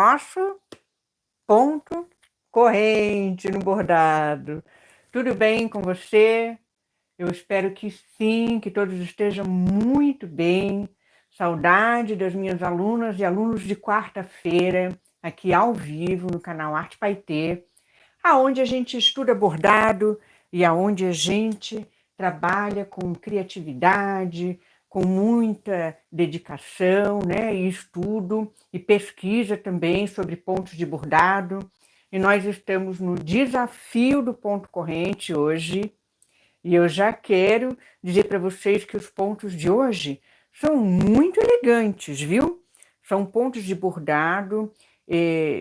nosso ponto corrente no bordado. Tudo bem com você? Eu espero que sim, que todos estejam muito bem. Saudade das minhas alunas e alunos de quarta-feira, aqui ao vivo no canal Arte Paetê, aonde a gente estuda bordado e aonde a gente trabalha com criatividade, com muita dedicação, né, e estudo e pesquisa também sobre pontos de bordado. E nós estamos no desafio do ponto corrente hoje. E eu já quero dizer para vocês que os pontos de hoje são muito elegantes, viu? São pontos de bordado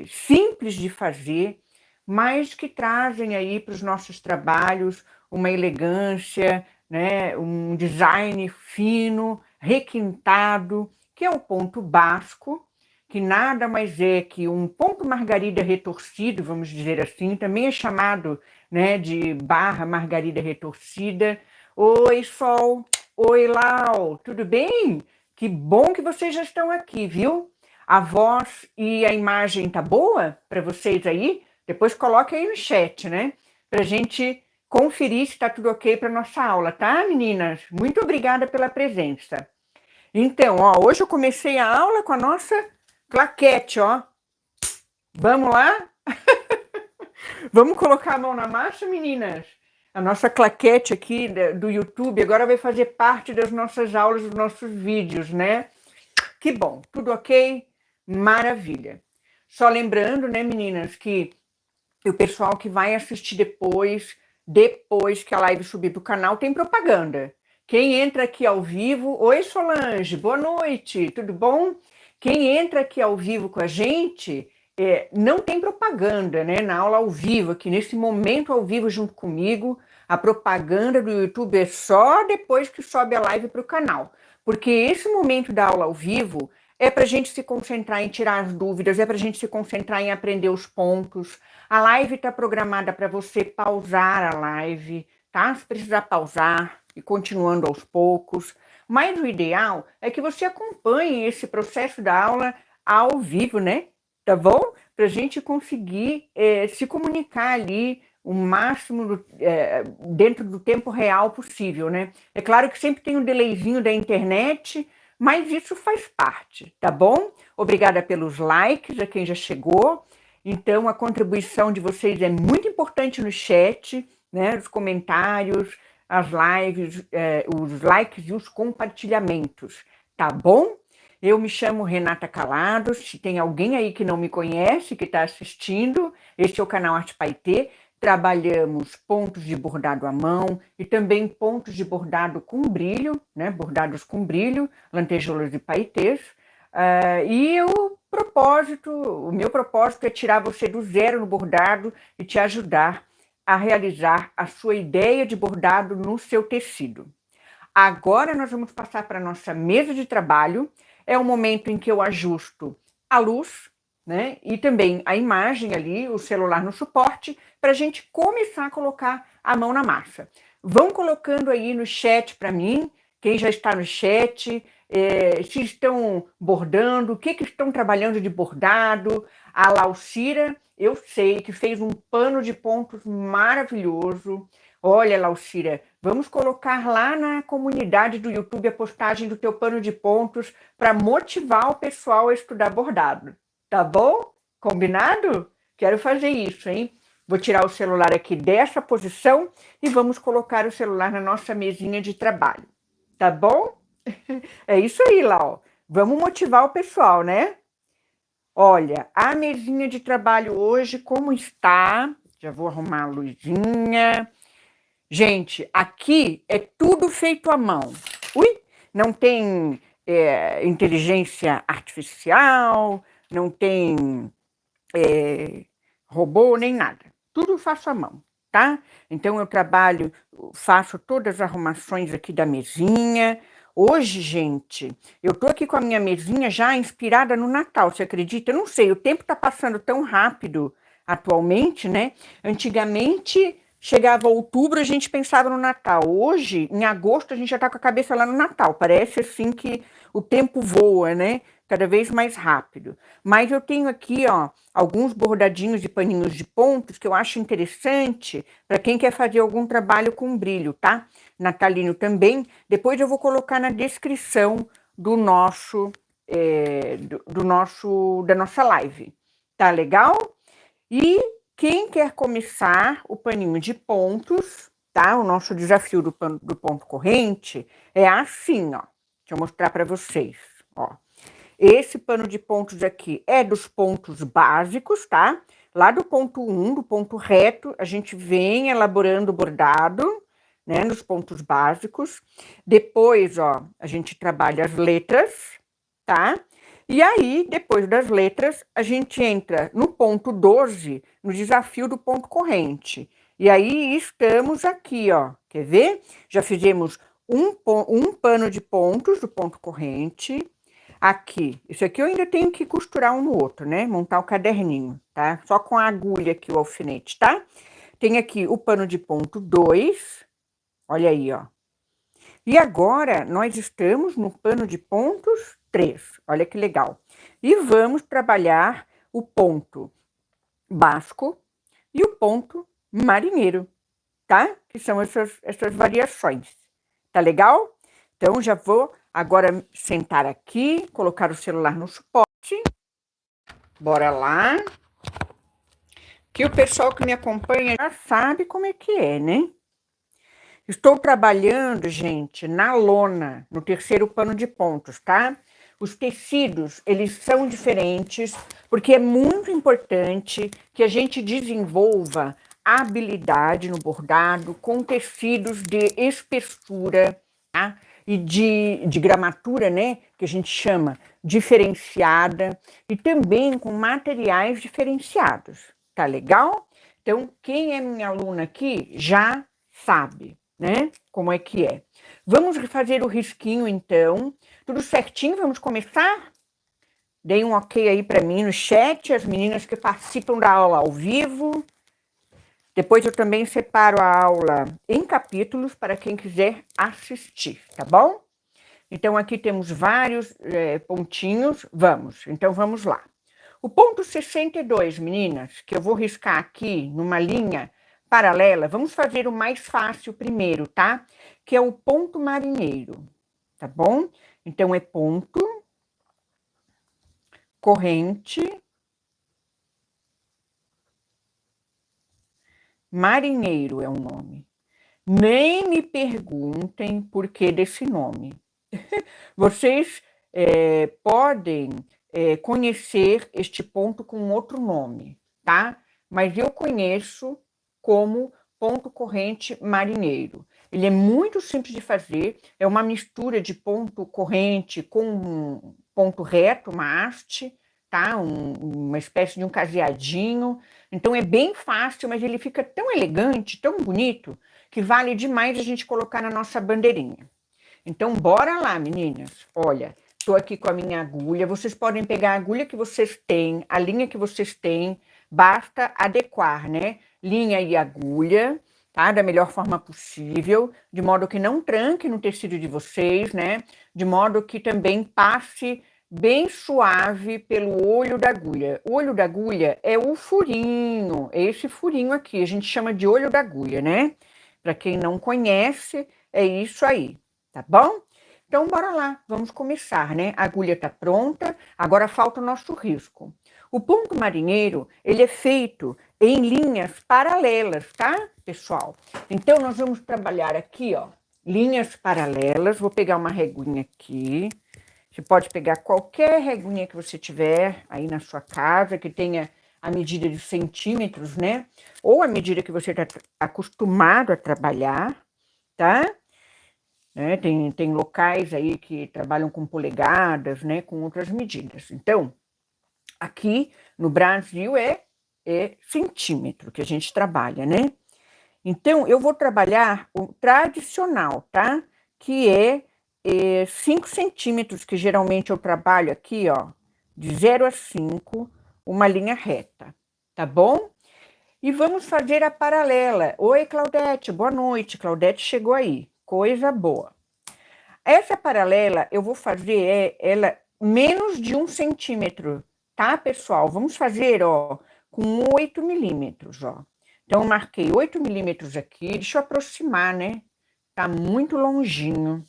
simples de fazer, mas que trazem aí para os nossos trabalhos uma elegância, né? Um design fino, requintado, que é o ponto basco, que nada mais é que um ponto margarida retorcido, vamos dizer assim, também é chamado, né, de barra margarida retorcida. Oi, Sol. Oi, Lau. Tudo bem? Que bom que vocês já estão aqui, viu? A voz e a imagem tá boa para vocês aí? Depois coloque aí no chat, né? Para a gente conferir se está tudo ok para nossa aula, tá, meninas? Muito obrigada pela presença. Então, ó, hoje eu comecei a aula com a nossa claquete, ó. Vamos lá? Vamos colocar a mão na massa, meninas? A nossa claquete aqui do YouTube agora vai fazer parte das nossas aulas, dos nossos vídeos, né? Que bom, tudo ok? Maravilha. Só lembrando, né, meninas, que o pessoal que vai assistir depois que a live subir do canal, tem propaganda. Quem entra aqui ao vivo... Oi, Solange, boa noite, tudo bom? Quem entra aqui ao vivo com a gente... não tem propaganda, né? Na aula ao vivo, aqui nesse momento ao vivo junto comigo, a propaganda do YouTube é só depois que sobe a live para o canal, porque esse momento da aula ao vivo é para a gente se concentrar em tirar as dúvidas, é para a gente se concentrar em aprender os pontos. A live está programada para você pausar a live, tá? Se precisar pausar e continuando aos poucos, mas o ideal é que você acompanhe esse processo da aula ao vivo, né? Tá bom? Para a gente conseguir se comunicar ali o máximo dentro do tempo real possível, né? É claro que sempre tem um delayzinho da internet, mas isso faz parte, tá bom? Obrigada pelos likes a quem já chegou. Então, a contribuição de vocês é muito importante no chat, né? Os comentários, as lives, os likes e os compartilhamentos, tá bom? Eu me chamo Renata Calados. Se tem alguém aí que não me conhece, que está assistindo, este é o canal Arte Paetê. Trabalhamos pontos de bordado à mão e também pontos de bordado com brilho, né? Bordados com brilho, lantejoulas e paetês. E o meu propósito é tirar você do zero no bordado e te ajudar a realizar a sua ideia de bordado no seu tecido. Agora nós vamos passar para a nossa mesa de trabalho. É o momento em que eu ajusto a luz, né? E também a imagem ali, o celular no suporte, para a gente começar a colocar a mão na massa. Vão colocando aí no chat para mim, quem já está no chat, se estão bordando, o que estão trabalhando de bordado. A Laucira, eu sei que fez um pano de pontos maravilhoso. Olha, Laucira, vamos colocar lá na comunidade do YouTube a postagem do teu pano de pontos para motivar o pessoal a estudar bordado. Tá bom? Combinado? Quero fazer isso, hein? Vou tirar o celular aqui dessa posição e vamos colocar o celular na nossa mesinha de trabalho. Tá bom? É isso aí, Lau. Vamos motivar o pessoal, né? Olha, a mesinha de trabalho hoje, como está? Já vou arrumar a luzinha. Gente, aqui é tudo feito à mão. Ui, não tem inteligência artificial, não tem robô, nem nada. Tudo faço à mão, tá? Então eu trabalho, faço todas as arrumações aqui da mesinha. Hoje, gente, eu tô aqui com a minha mesinha já inspirada no Natal, você acredita? Eu não sei, o tempo tá passando tão rápido atualmente, né? Antigamente chegava outubro, a gente pensava no Natal. Hoje, em agosto, a gente já está com a cabeça lá no Natal. Parece assim que o tempo voa, né? Cada vez mais rápido. Mas eu tenho aqui, ó, alguns bordadinhos de paninhos de pontos que eu acho interessante para quem quer fazer algum trabalho com brilho, tá? Natalino também. Depois eu vou colocar na descrição do nosso, da nossa live. Tá legal? E quem quer começar o paninho de pontos, tá? O nosso desafio do ponto corrente é assim, ó. Deixa eu mostrar para vocês, ó. Esse pano de pontos aqui é dos pontos básicos, tá? Lá do ponto 1, do ponto reto, a gente vem elaborando o bordado, né, nos pontos básicos. Depois, ó, a gente trabalha as letras, tá? E aí, depois das letras, a gente entra no ponto 12, no desafio do ponto corrente. E aí estamos aqui, ó. Quer ver? Já fizemos um pano de pontos do ponto corrente. Aqui, isso aqui eu ainda tenho que costurar um no outro, né? Montar o caderninho, tá? Só com a agulha aqui, o alfinete, tá? Tem aqui o pano de ponto 2, olha aí, ó. E agora, nós estamos no pano de pontos 3, olha que legal. E vamos trabalhar o ponto basco e o ponto marinheiro, tá? Que são essas variações, tá legal? Então, já vou agora sentar aqui, colocar o celular no suporte. Bora lá. Que o pessoal que me acompanha já sabe como é que é, né? Estou trabalhando, gente, na lona, no terceiro pano de pontos, tá? Os tecidos, eles são diferentes, porque é muito importante que a gente desenvolva a habilidade no bordado com tecidos de espessura, tá? E de gramatura, né? Que a gente chama diferenciada, e também com materiais diferenciados, tá legal? Então, quem é minha aluna aqui já sabe, né? Como é que é. Vamos fazer o risquinho, então. Tudo certinho? Vamos começar? Deem um ok aí para mim no chat, as meninas que participam da aula ao vivo. Depois eu também separo a aula em capítulos para quem quiser assistir, tá bom? Então, aqui temos vários pontinhos. Então vamos lá. O ponto 62, meninas, que eu vou riscar aqui numa linha paralela, vamos fazer o mais fácil primeiro, tá? Que é o ponto marinheiro, tá bom? Então, é ponto, corrente, marinheiro é o nome. Nem me perguntem por que desse nome. Vocês podem conhecer este ponto com outro nome, tá? Mas eu conheço como ponto corrente marinheiro. Ele é muito simples de fazer, é uma mistura de ponto corrente com ponto reto, uma haste, tá? Uma espécie de um caseadinho. Então é bem fácil, mas ele fica tão elegante, tão bonito, que vale demais a gente colocar na nossa bandeirinha. Então, bora lá, meninas. Olha, estou aqui com a minha agulha. Vocês podem pegar a agulha que vocês têm, a linha que vocês têm. Basta adequar, né? Linha e agulha, tá? Da melhor forma possível, de modo que não tranque no tecido de vocês, né? De modo que também passe bem suave pelo olho da agulha. O olho da agulha é o furinho, é esse furinho aqui. A gente chama de olho da agulha, né? Para quem não conhece, é isso aí. Tá bom? Então, bora lá, vamos começar, né? A agulha tá pronta, agora falta o nosso risco. O ponto marinheiro, ele é feito em linhas paralelas, tá, pessoal? Então, nós vamos trabalhar aqui, ó, linhas paralelas. Vou pegar uma reguinha aqui. Você pode pegar qualquer reguinha que você tiver aí na sua casa, que tenha a medida de centímetros, né? Ou a medida que você está acostumado a trabalhar, tá? Tem locais aí que trabalham com polegadas, né, com outras medidas. Então, aqui no Brasil é centímetro que a gente trabalha, né? Então, eu vou trabalhar o tradicional, tá? Que é 5 centímetros, que geralmente eu trabalho aqui, ó, de 0 a 5, uma linha reta, tá bom? E vamos fazer a paralela. Oi, Claudete, boa noite. Claudete chegou aí, coisa boa. Essa paralela eu vou fazer ela menos de 1 centímetro, tá, pessoal? Vamos fazer, ó, com 8 milímetros, ó. Então, eu marquei 8 milímetros aqui. Deixa eu aproximar, né? Tá muito longinho.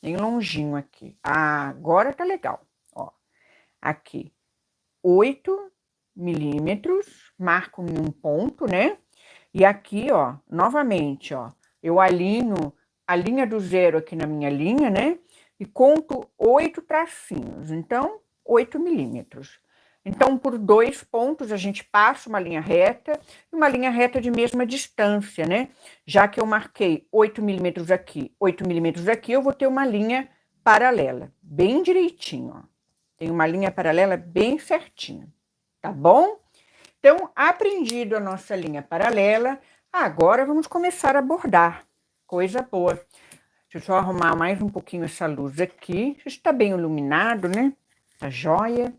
Bem longinho aqui. Ah, agora tá legal. Ó, aqui, 8 milímetros. Marco em um ponto, né? E aqui, ó, novamente, ó, eu alinho a linha do zero aqui na minha linha, né? E conto 8 tracinhos. Então, 8 milímetros. Então, por 2 pontos, a gente passa uma linha reta e uma linha reta de mesma distância, né? Já que eu marquei 8 milímetros aqui, 8 milímetros aqui, eu vou ter uma linha paralela, bem direitinho, ó. Tem uma linha paralela bem certinha, tá bom? Então, aprendido a nossa linha paralela, agora vamos começar a bordar. Coisa boa. Deixa eu só arrumar mais um pouquinho essa luz aqui. Está bem iluminado, né? Tá joia.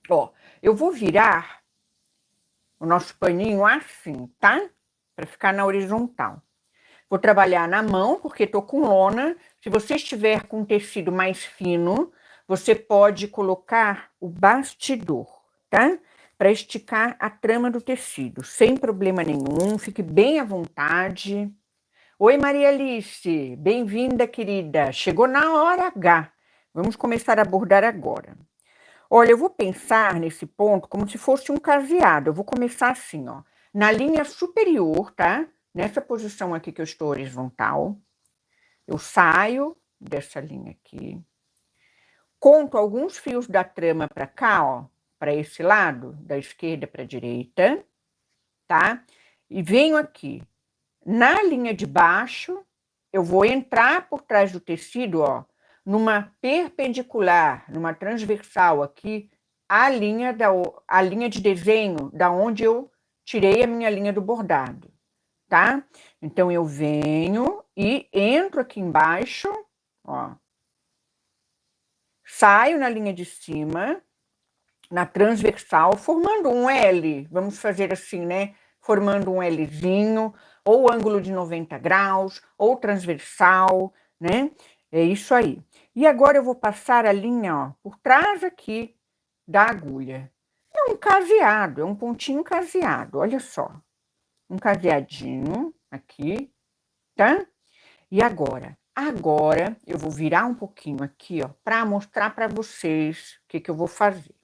Ó, eu vou virar o nosso paninho assim, tá? Para ficar na horizontal. Vou trabalhar na mão, porque tô com lona. Se você estiver com tecido mais fino, você pode colocar o bastidor, tá? Para esticar a trama do tecido, sem problema nenhum, fique bem à vontade. Oi, Maria Alice, bem-vinda, querida. Chegou na hora H. Vamos começar a bordar agora. Olha, eu vou pensar nesse ponto como se fosse um caseado. Eu vou começar assim, ó, na linha superior, tá? Nessa posição aqui que eu estou horizontal. Eu saio dessa linha aqui. Conto alguns fios da trama para cá, ó, para esse lado, da esquerda para a direita, tá? E venho aqui. Na linha de baixo, eu vou entrar por trás do tecido, ó, numa perpendicular, numa transversal aqui, a linha de desenho da onde eu tirei a minha linha do bordado, tá? Então, eu venho e entro aqui embaixo, ó, saio na linha de cima, na transversal, formando um L, vamos fazer assim, né? Formando um Lzinho, ou ângulo de 90 graus, ou transversal, né? É isso aí. E agora eu vou passar a linha, ó, por trás aqui da agulha. É um caseado, é um pontinho caseado, olha só. Um caseadinho aqui, tá? E agora? Agora eu vou virar um pouquinho aqui, ó, para mostrar para vocês o que que eu vou fazer.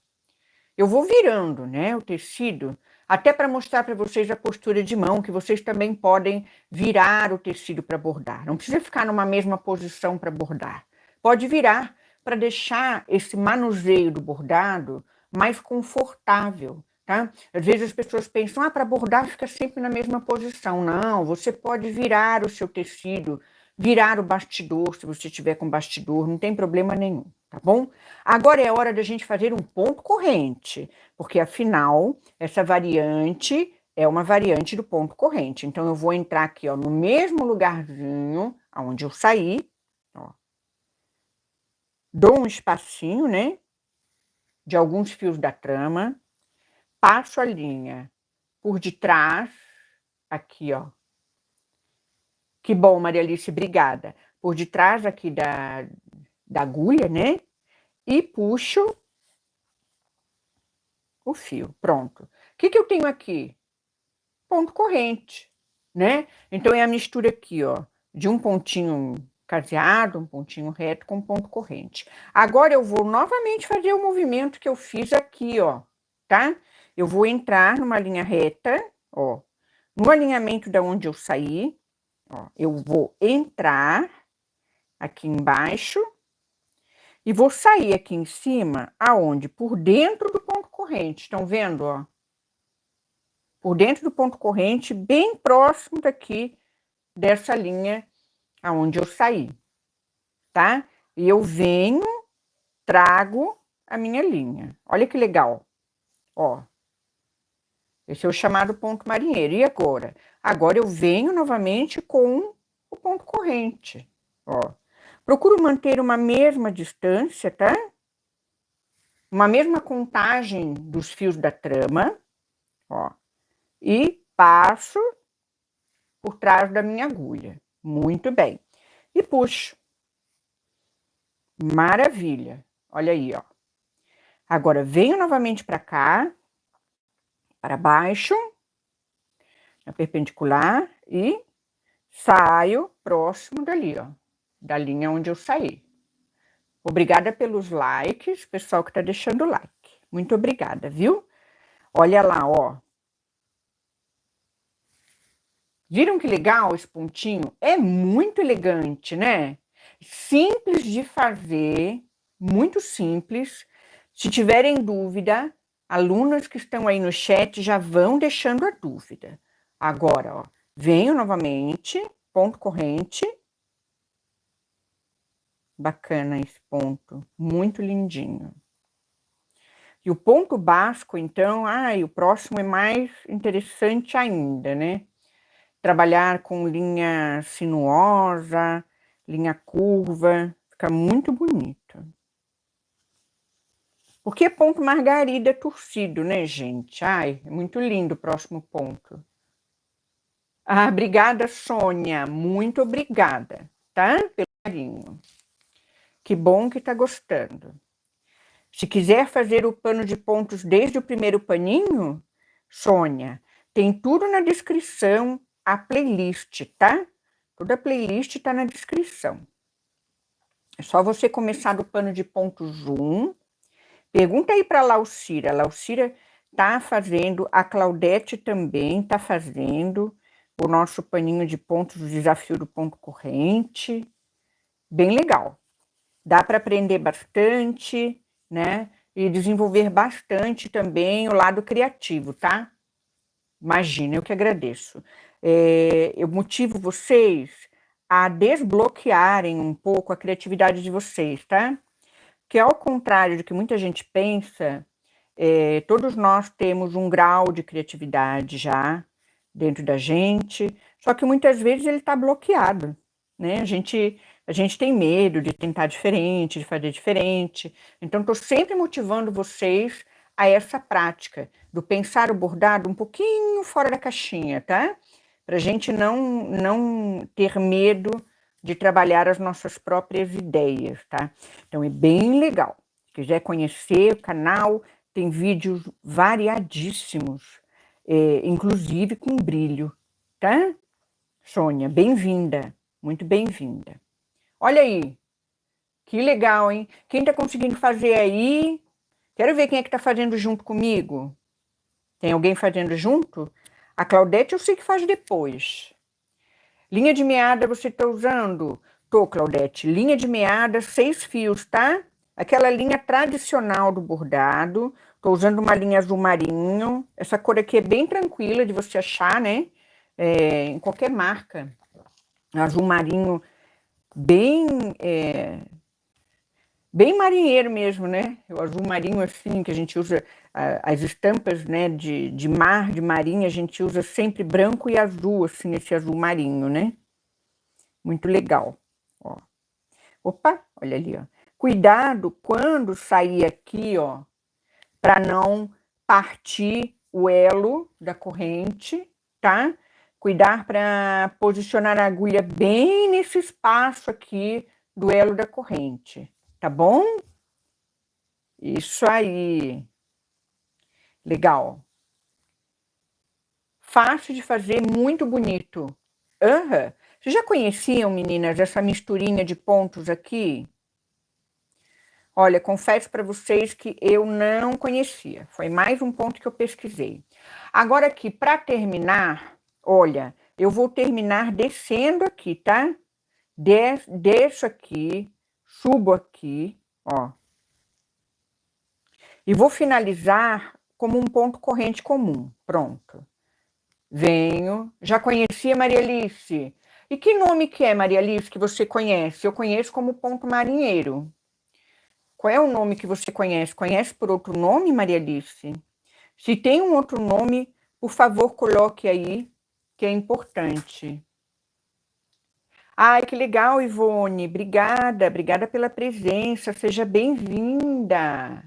Eu vou virando, né, o tecido, até para mostrar para vocês a postura de mão, que vocês também podem virar o tecido para bordar. Não precisa ficar numa mesma posição para bordar. Pode virar para deixar esse manuseio do bordado mais confortável, tá? Às vezes as pessoas pensam, para bordar fica sempre na mesma posição. Não, você pode virar o seu tecido, virar o bastidor, se você tiver com bastidor, não tem problema nenhum, tá bom? Agora é hora da gente fazer um ponto corrente, porque afinal, essa variante é uma variante do ponto corrente. Então, eu vou entrar aqui, ó, no mesmo lugarzinho aonde eu saí, ó. Dou um espacinho, né, de alguns fios da trama, passo a linha por detrás, aqui, ó. Que bom, Maria Alice, obrigada. Por detrás aqui da agulha, né, e puxo o fio, pronto. O que que eu tenho aqui? Ponto corrente, né? Então, é a mistura aqui, ó, de um pontinho caseado, um pontinho reto com ponto corrente. Agora, eu vou novamente fazer o movimento que eu fiz aqui, ó, tá? Eu vou entrar numa linha reta, ó, no alinhamento da onde eu saí, ó, eu vou entrar aqui embaixo e vou sair aqui em cima, aonde? Por dentro do ponto corrente, estão vendo, ó? Por dentro do ponto corrente, bem próximo daqui dessa linha aonde eu saí, tá? E eu venho, trago a minha linha. Olha que legal, ó. Esse é o chamado ponto marinheiro. E agora? Agora eu venho novamente com o ponto corrente, ó. Procuro manter uma mesma distância, tá? Uma mesma contagem dos fios da trama, ó. e passo por trás da minha agulha. Muito bem. E puxo. Maravilha. Olha aí, ó. Agora, venho novamente para cá, para baixo, na perpendicular, e saio próximo dali, ó, da linha onde eu saí. Obrigada pelos likes, pessoal que tá deixando like. Muito obrigada, viu? Olha lá, ó. Viram que legal esse pontinho? É muito elegante, né? Simples de fazer, muito simples. Se tiverem dúvida, alunas que estão aí no chat já vão deixando a dúvida. Agora, ó, venho novamente, ponto corrente. Bacana esse ponto, muito lindinho. E o ponto basco, então, o próximo é mais interessante ainda, né? Trabalhar com linha sinuosa, linha curva, fica muito bonito. Porque é ponto margarida torcido, né, gente? Ai, é muito lindo o próximo ponto. Ah, obrigada, Sônia. Muito obrigada, tá? Pelo carinho. Que bom que tá gostando. Se quiser fazer o pano de pontos desde o primeiro paninho, Sônia, tem tudo na descrição, a playlist, tá? Toda a playlist tá na descrição. É só você começar do pano de pontos 1. Pergunta aí para a Laucira. A Laucira tá fazendo, a Claudete também tá fazendo o nosso paninho de pontos, o desafio do ponto corrente. Bem legal. Dá para aprender bastante, né? E desenvolver bastante também o lado criativo, tá? Imagina, eu que agradeço. Eu motivo vocês a desbloquearem um pouco a criatividade de vocês, tá? Que ao contrário do que muita gente pensa, todos nós temos um grau de criatividade já dentro da gente, só que muitas vezes ele está bloqueado, né? A gente tem medo de tentar diferente, de fazer diferente. Então, estou sempre motivando vocês a essa prática do pensar o bordado um pouquinho fora da caixinha, tá? Para a gente não ter medo de trabalhar as nossas próprias ideias, tá? Então, é bem legal. Se quiser conhecer o canal, tem vídeos variadíssimos, inclusive com brilho, tá? Sônia, bem-vinda, muito bem-vinda. Olha aí, que legal, hein? Quem tá conseguindo fazer aí? Quero ver quem é que tá fazendo junto comigo. Tem alguém fazendo junto? A Claudete eu sei que faz depois. Linha de meada você tá usando? Tô, Claudete. Linha de meada, 6 fios, tá? Aquela linha tradicional do bordado. Tô usando uma linha azul marinho. Essa cor aqui é bem tranquila de você achar, né? Em qualquer marca. Azul marinho bem bem marinheiro mesmo, né? O azul marinho assim, que a gente usa, as estampas, né, de mar, de marinha, a gente usa sempre branco e azul, assim, esse azul marinho, né? Muito legal, ó. Opa, olha ali, ó. Cuidado quando sair aqui, ó, para não partir o elo da corrente, tá? Cuidar para posicionar a agulha bem nesse espaço aqui do elo da corrente, tá bom? Isso aí. Legal. Fácil de fazer, muito bonito. Aham. Vocês já conheciam, meninas, essa misturinha de pontos aqui? Olha, confesso para vocês que eu não conhecia. Foi mais um ponto que eu pesquisei. Agora aqui, para terminar, olha, eu vou terminar descendo aqui, tá? Desço aqui, subo aqui, ó. E vou finalizar como um ponto corrente comum. Pronto. Venho. Já conhecia Maria Alice? E que nome que é, Maria Alice, que você conhece? Eu conheço como ponto marinheiro. Qual é o nome que você conhece? Conhece por outro nome, Maria Alice? Se tem um outro nome, por favor, coloque aí, que é importante. Ai, que legal, Ivone. Obrigada pela presença. Seja bem-vinda.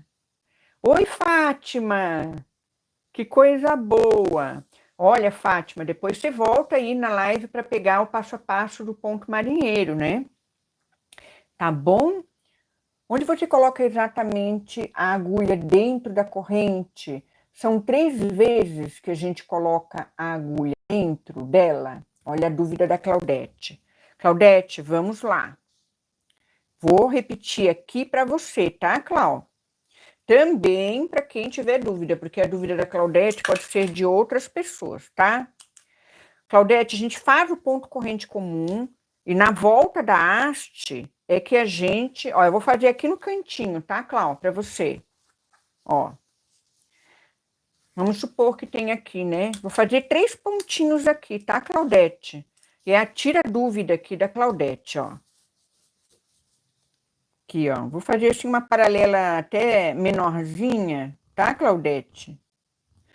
Oi, Fátima. Que coisa boa. Olha, Fátima, depois você volta aí na live para pegar o passo a passo do ponto marinheiro, né? Tá bom? Onde você coloca exatamente a agulha dentro da corrente? São 3 vezes que a gente coloca a agulha dentro dela. Olha a dúvida da Claudete. Claudete, vamos lá. Vou repetir aqui para você, tá, Clau? Também para quem tiver dúvida, porque a dúvida da Claudete pode ser de outras pessoas, tá? Claudete, a gente faz o ponto corrente comum e na volta da haste é que a gente... Ó, eu vou fazer aqui no cantinho, tá, Clau? Para você. Ó. Vamos supor que tem aqui, né? Vou fazer 3 pontinhos aqui, tá, Claudete? E é a tira-dúvida aqui da Claudete, ó. Aqui, ó. Vou fazer assim uma paralela até menorzinha, tá, Claudete?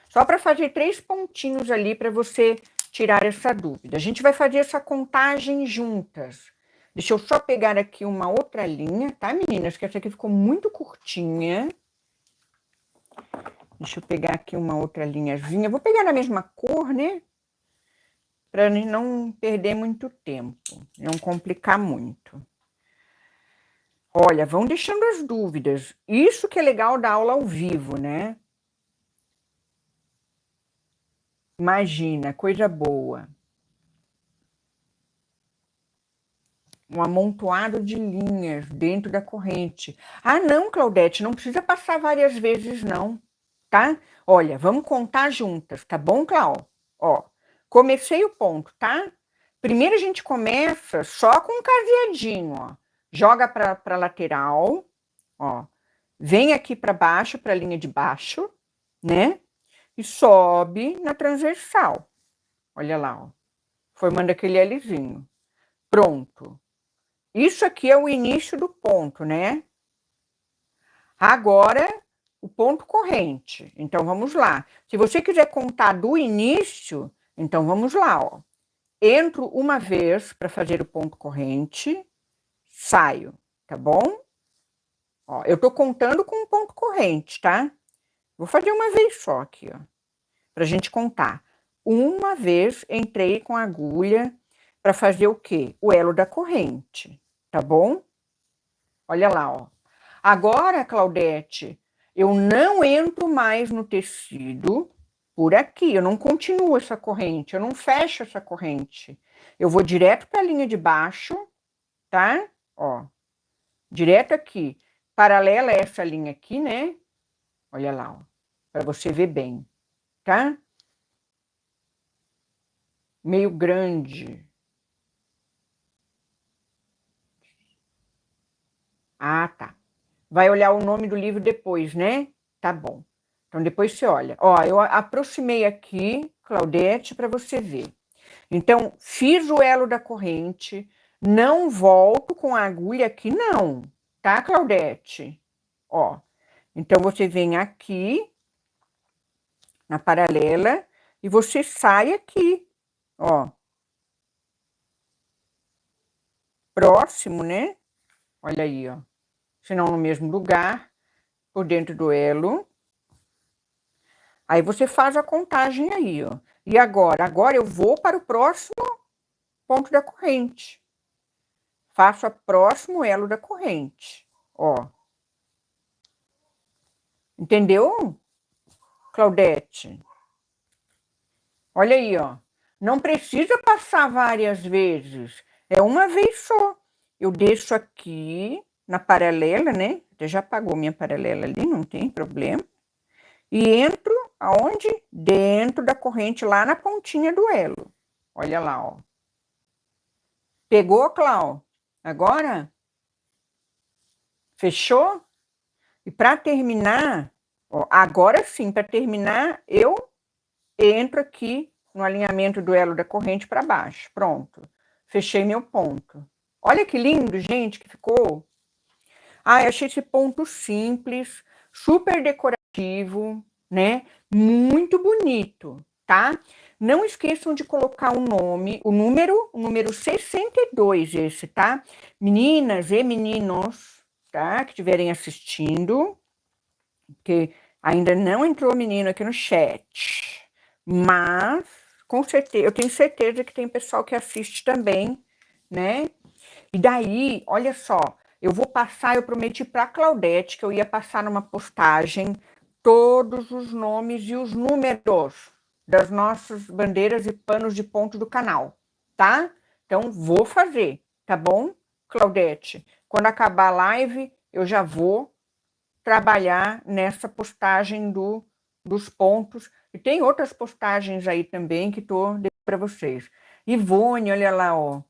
Só para fazer 3 pontinhos ali para você tirar essa dúvida. A gente vai fazer essa contagem juntas. Deixa eu só pegar aqui uma outra linha, tá, meninas? Que essa aqui ficou muito curtinha. Deixa eu pegar aqui uma outra linhazinha. Vou pegar na mesma cor, né? Para não perder muito tempo, não complicar muito. Olha, vão deixando as dúvidas. Isso que é legal da aula ao vivo, né? Imagina, coisa boa. Um amontoado de linhas dentro da corrente. Ah, não, Claudete, não precisa passar várias vezes, não, tá? Olha, vamos contar juntas, tá bom, Clau? Ó, comecei o ponto, tá? Primeiro a gente começa só com um caseadinho, ó. Joga para lateral, ó. Vem aqui para baixo, para a linha de baixo, né? E sobe na transversal. Olha lá, ó. Formando aquele Lzinho. Pronto. Isso aqui é o início do ponto, né? Agora, o ponto corrente. Então, vamos lá. Se você quiser contar do início, então vamos lá, ó. Entro uma vez para fazer o ponto corrente, saio, tá bom? Ó, eu tô contando com o ponto corrente, tá? Vou fazer uma vez só aqui, ó, pra gente contar. Uma vez entrei com a agulha para fazer o quê? O elo da corrente, tá bom? Olha lá, ó. Agora, Claudete, eu não entro mais no tecido por aqui, eu não continuo essa corrente, eu não fecho essa corrente. Eu vou direto para a linha de baixo, tá? Ó, direto aqui, paralela a essa linha aqui, né? Olha lá, ó, para você ver bem, tá? Meio grande. Ah, tá. Vai olhar o nome do livro depois, né? Tá bom. Então, depois você olha. Ó, eu aproximei aqui, Claudete, para você ver. Então, fiz o elo da corrente, não volto com a agulha aqui, não. Tá, Claudete? Ó, então você vem aqui, na paralela, e você sai aqui, ó. Próximo, né? Olha aí, ó. Se não no mesmo lugar, por dentro do elo. Aí você faz a contagem aí, ó. E agora? Agora eu vou para o próximo ponto da corrente. Faço o próximo elo da corrente, ó. Entendeu, Claudete? Olha aí, ó. Não precisa passar várias vezes. É uma vez só. Eu deixo aqui na paralela, né? Até já apagou minha paralela ali, não tem problema. E entro aonde? Dentro da corrente, lá na pontinha do elo. Olha lá, ó. Pegou, Clau? Agora? Fechou? E para terminar, ó, agora sim, para terminar, eu entro aqui no alinhamento do elo da corrente para baixo. Pronto. Fechei meu ponto. Olha que lindo, gente, que ficou. Ah, eu achei esse ponto simples, super decorativo, né? Muito bonito, tá? Não esqueçam de colocar o nome, o número 62 esse, tá? Meninas e meninos, tá? Que estiverem assistindo, que ainda não entrou menino aqui no chat. Mas, com certeza, eu tenho certeza que tem pessoal que assiste também, né? E daí, olha só, eu vou passar, eu prometi para a Claudete que eu ia passar numa postagem todos os nomes e os números das nossas bandeiras e panos de ponto do canal, tá? Então, vou fazer, tá bom, Claudete? Quando acabar a live, eu já vou trabalhar nessa postagem dos pontos. E tem outras postagens aí também que estou para vocês. Ivone, olha lá, ó.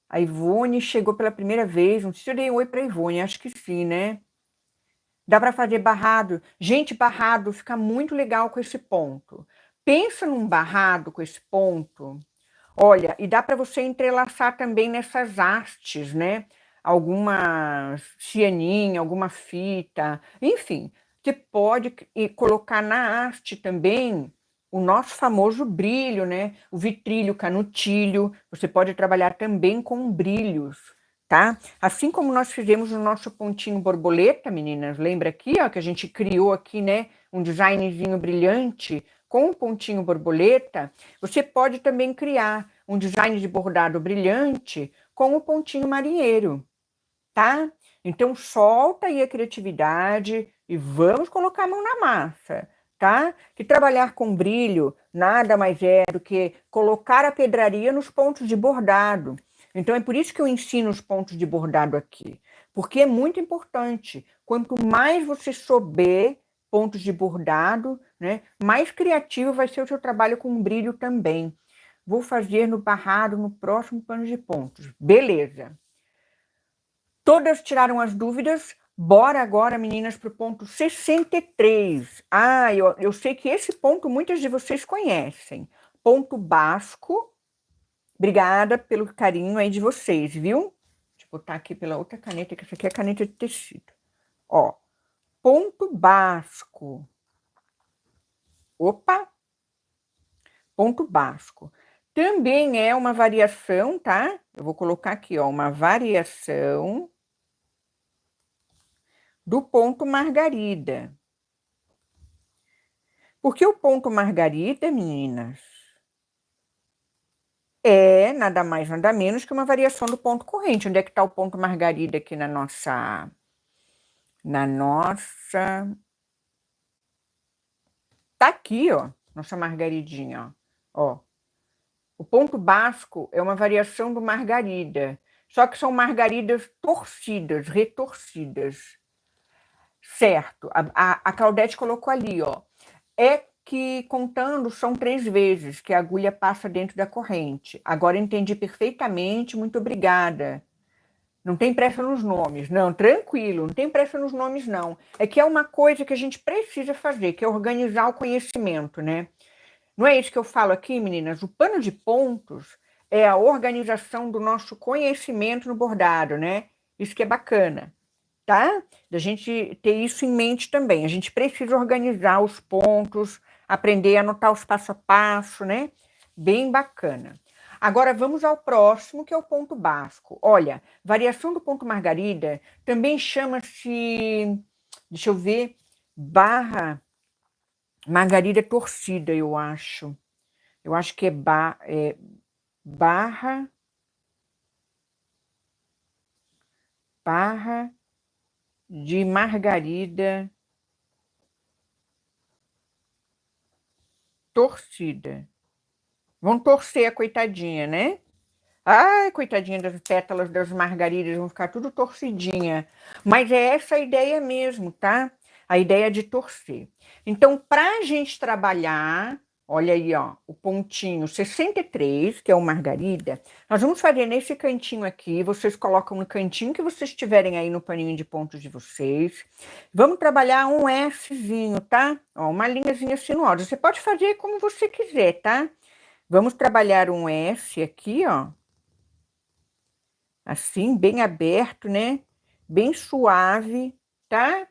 A Ivone chegou pela primeira vez. Não sei se eu dei um oi para a Ivone, acho que sim, né? Dá para fazer barrado. Gente, barrado fica muito legal com esse ponto. Pensa num barrado com esse ponto. Olha, e dá para você entrelaçar também nessas hastes, né? Alguma cianinha, alguma fita, enfim. Você pode colocar na haste também o nosso famoso brilho, né? O vitrilho, canutilho. Você pode trabalhar também com brilhos, tá? Assim como nós fizemos no nosso pontinho borboleta, meninas. Lembra aqui, ó, que a gente criou aqui, né? Um designzinho brilhante com o pontinho borboleta. Você pode também criar um design de bordado brilhante com o pontinho marinheiro, tá? Então solta aí a criatividade e vamos colocar a mão na massa, tá? Que trabalhar com brilho nada mais é do que colocar a pedraria nos pontos de bordado. Então é por isso que eu ensino os pontos de bordado aqui, porque é muito importante. Quanto mais você souber pontos de bordado, né, mais criativo vai ser o seu trabalho com brilho também. Vou fazer no barrado no próximo pano de pontos. Beleza. Todas tiraram as dúvidas. Bora agora, meninas, para o ponto 63. Ah, eu sei que esse ponto muitas de vocês conhecem. Ponto basco. Obrigada pelo carinho aí de vocês, viu? Deixa eu botar aqui pela outra caneta, que essa aqui é a caneta de tecido. Ó, ponto basco. Opa! Ponto basco. Também é uma variação, tá? Eu vou colocar aqui, ó, uma variação do ponto margarida. Porque o ponto margarida, meninas, é nada mais, nada menos que uma variação do ponto corrente. Onde é que está o ponto margarida aqui na nossa... Tá aqui, ó, nossa margaridinha, ó. O ponto basco é uma variação do margarida. Só que são margaridas torcidas, retorcidas. Certo. A Claudete colocou ali, ó. É que contando são 3 vezes que a agulha passa dentro da corrente. Agora entendi perfeitamente, muito obrigada. Não tem pressa nos nomes, não, tranquilo, não tem pressa nos nomes, não. É que é uma coisa que a gente precisa fazer, que é organizar o conhecimento, né? Não é isso que eu falo aqui, meninas? O pano de pontos é a organização do nosso conhecimento no bordado, né? Isso que é bacana, tá? Da gente ter isso em mente também. A gente precisa organizar os pontos, aprender a anotar os passo a passo, né? Bem bacana. Agora vamos ao próximo, que é o ponto basco. Olha, variação do ponto margarida também chama-se, deixa eu ver, barra margarida torcida, eu acho. Eu acho que é barra de margarida torcida. Vão torcer a coitadinha, né? Ai, coitadinha das pétalas das margaridas, vão ficar tudo torcidinha. Mas é essa a ideia mesmo, tá? A ideia de torcer. Então, para a gente trabalhar, olha aí, ó, o pontinho 63, que é o margarida, nós vamos fazer nesse cantinho aqui, vocês colocam no cantinho que vocês tiverem aí no paninho de pontos de vocês. Vamos trabalhar um Szinho, tá? Ó, uma linhazinha sinuosa. Você pode fazer como você quiser, tá? Vamos trabalhar um S aqui, ó. Assim, bem aberto, né? Bem suave, tá?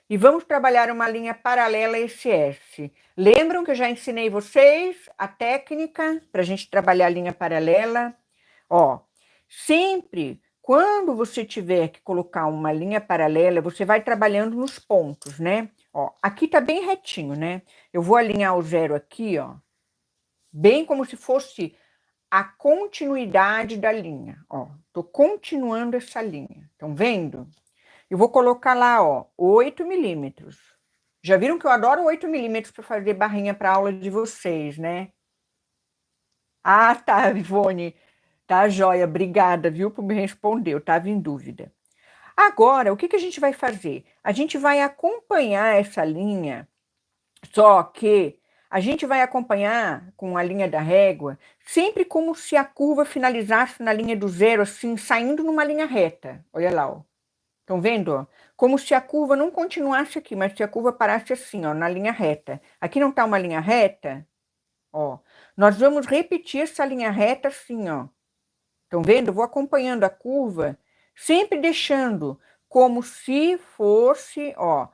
E vamos trabalhar uma linha paralela a esse S. Lembram que eu já ensinei vocês a técnica para a gente trabalhar a linha paralela? Ó, sempre quando você tiver que colocar uma linha paralela, você vai trabalhando nos pontos, né? Ó, aqui tá bem retinho, né? Eu vou alinhar o zero aqui, ó. bem como se fosse a continuidade da linha. Ó, tô continuando essa linha. Estão vendo? Eu vou colocar lá, ó, 8 milímetros. Já viram que eu adoro 8 milímetros para fazer barrinha para aula de vocês, né? Ah, tá, Ivone. Tá, joia. Obrigada, viu, por me responder. Eu estava em dúvida. Agora, o que que a gente vai fazer? A gente vai acompanhar essa linha, só que a gente vai acompanhar com a linha da régua, sempre como se a curva finalizasse na linha do zero, assim, saindo numa linha reta. Olha lá, ó. Estão vendo? Ó? Como se a curva não continuasse aqui, mas se a curva parasse assim, ó, na linha reta. Aqui não está uma linha reta? Ó. Nós vamos repetir essa linha reta assim, ó. Estão vendo? Eu vou acompanhando a curva, sempre deixando como se fosse, ó,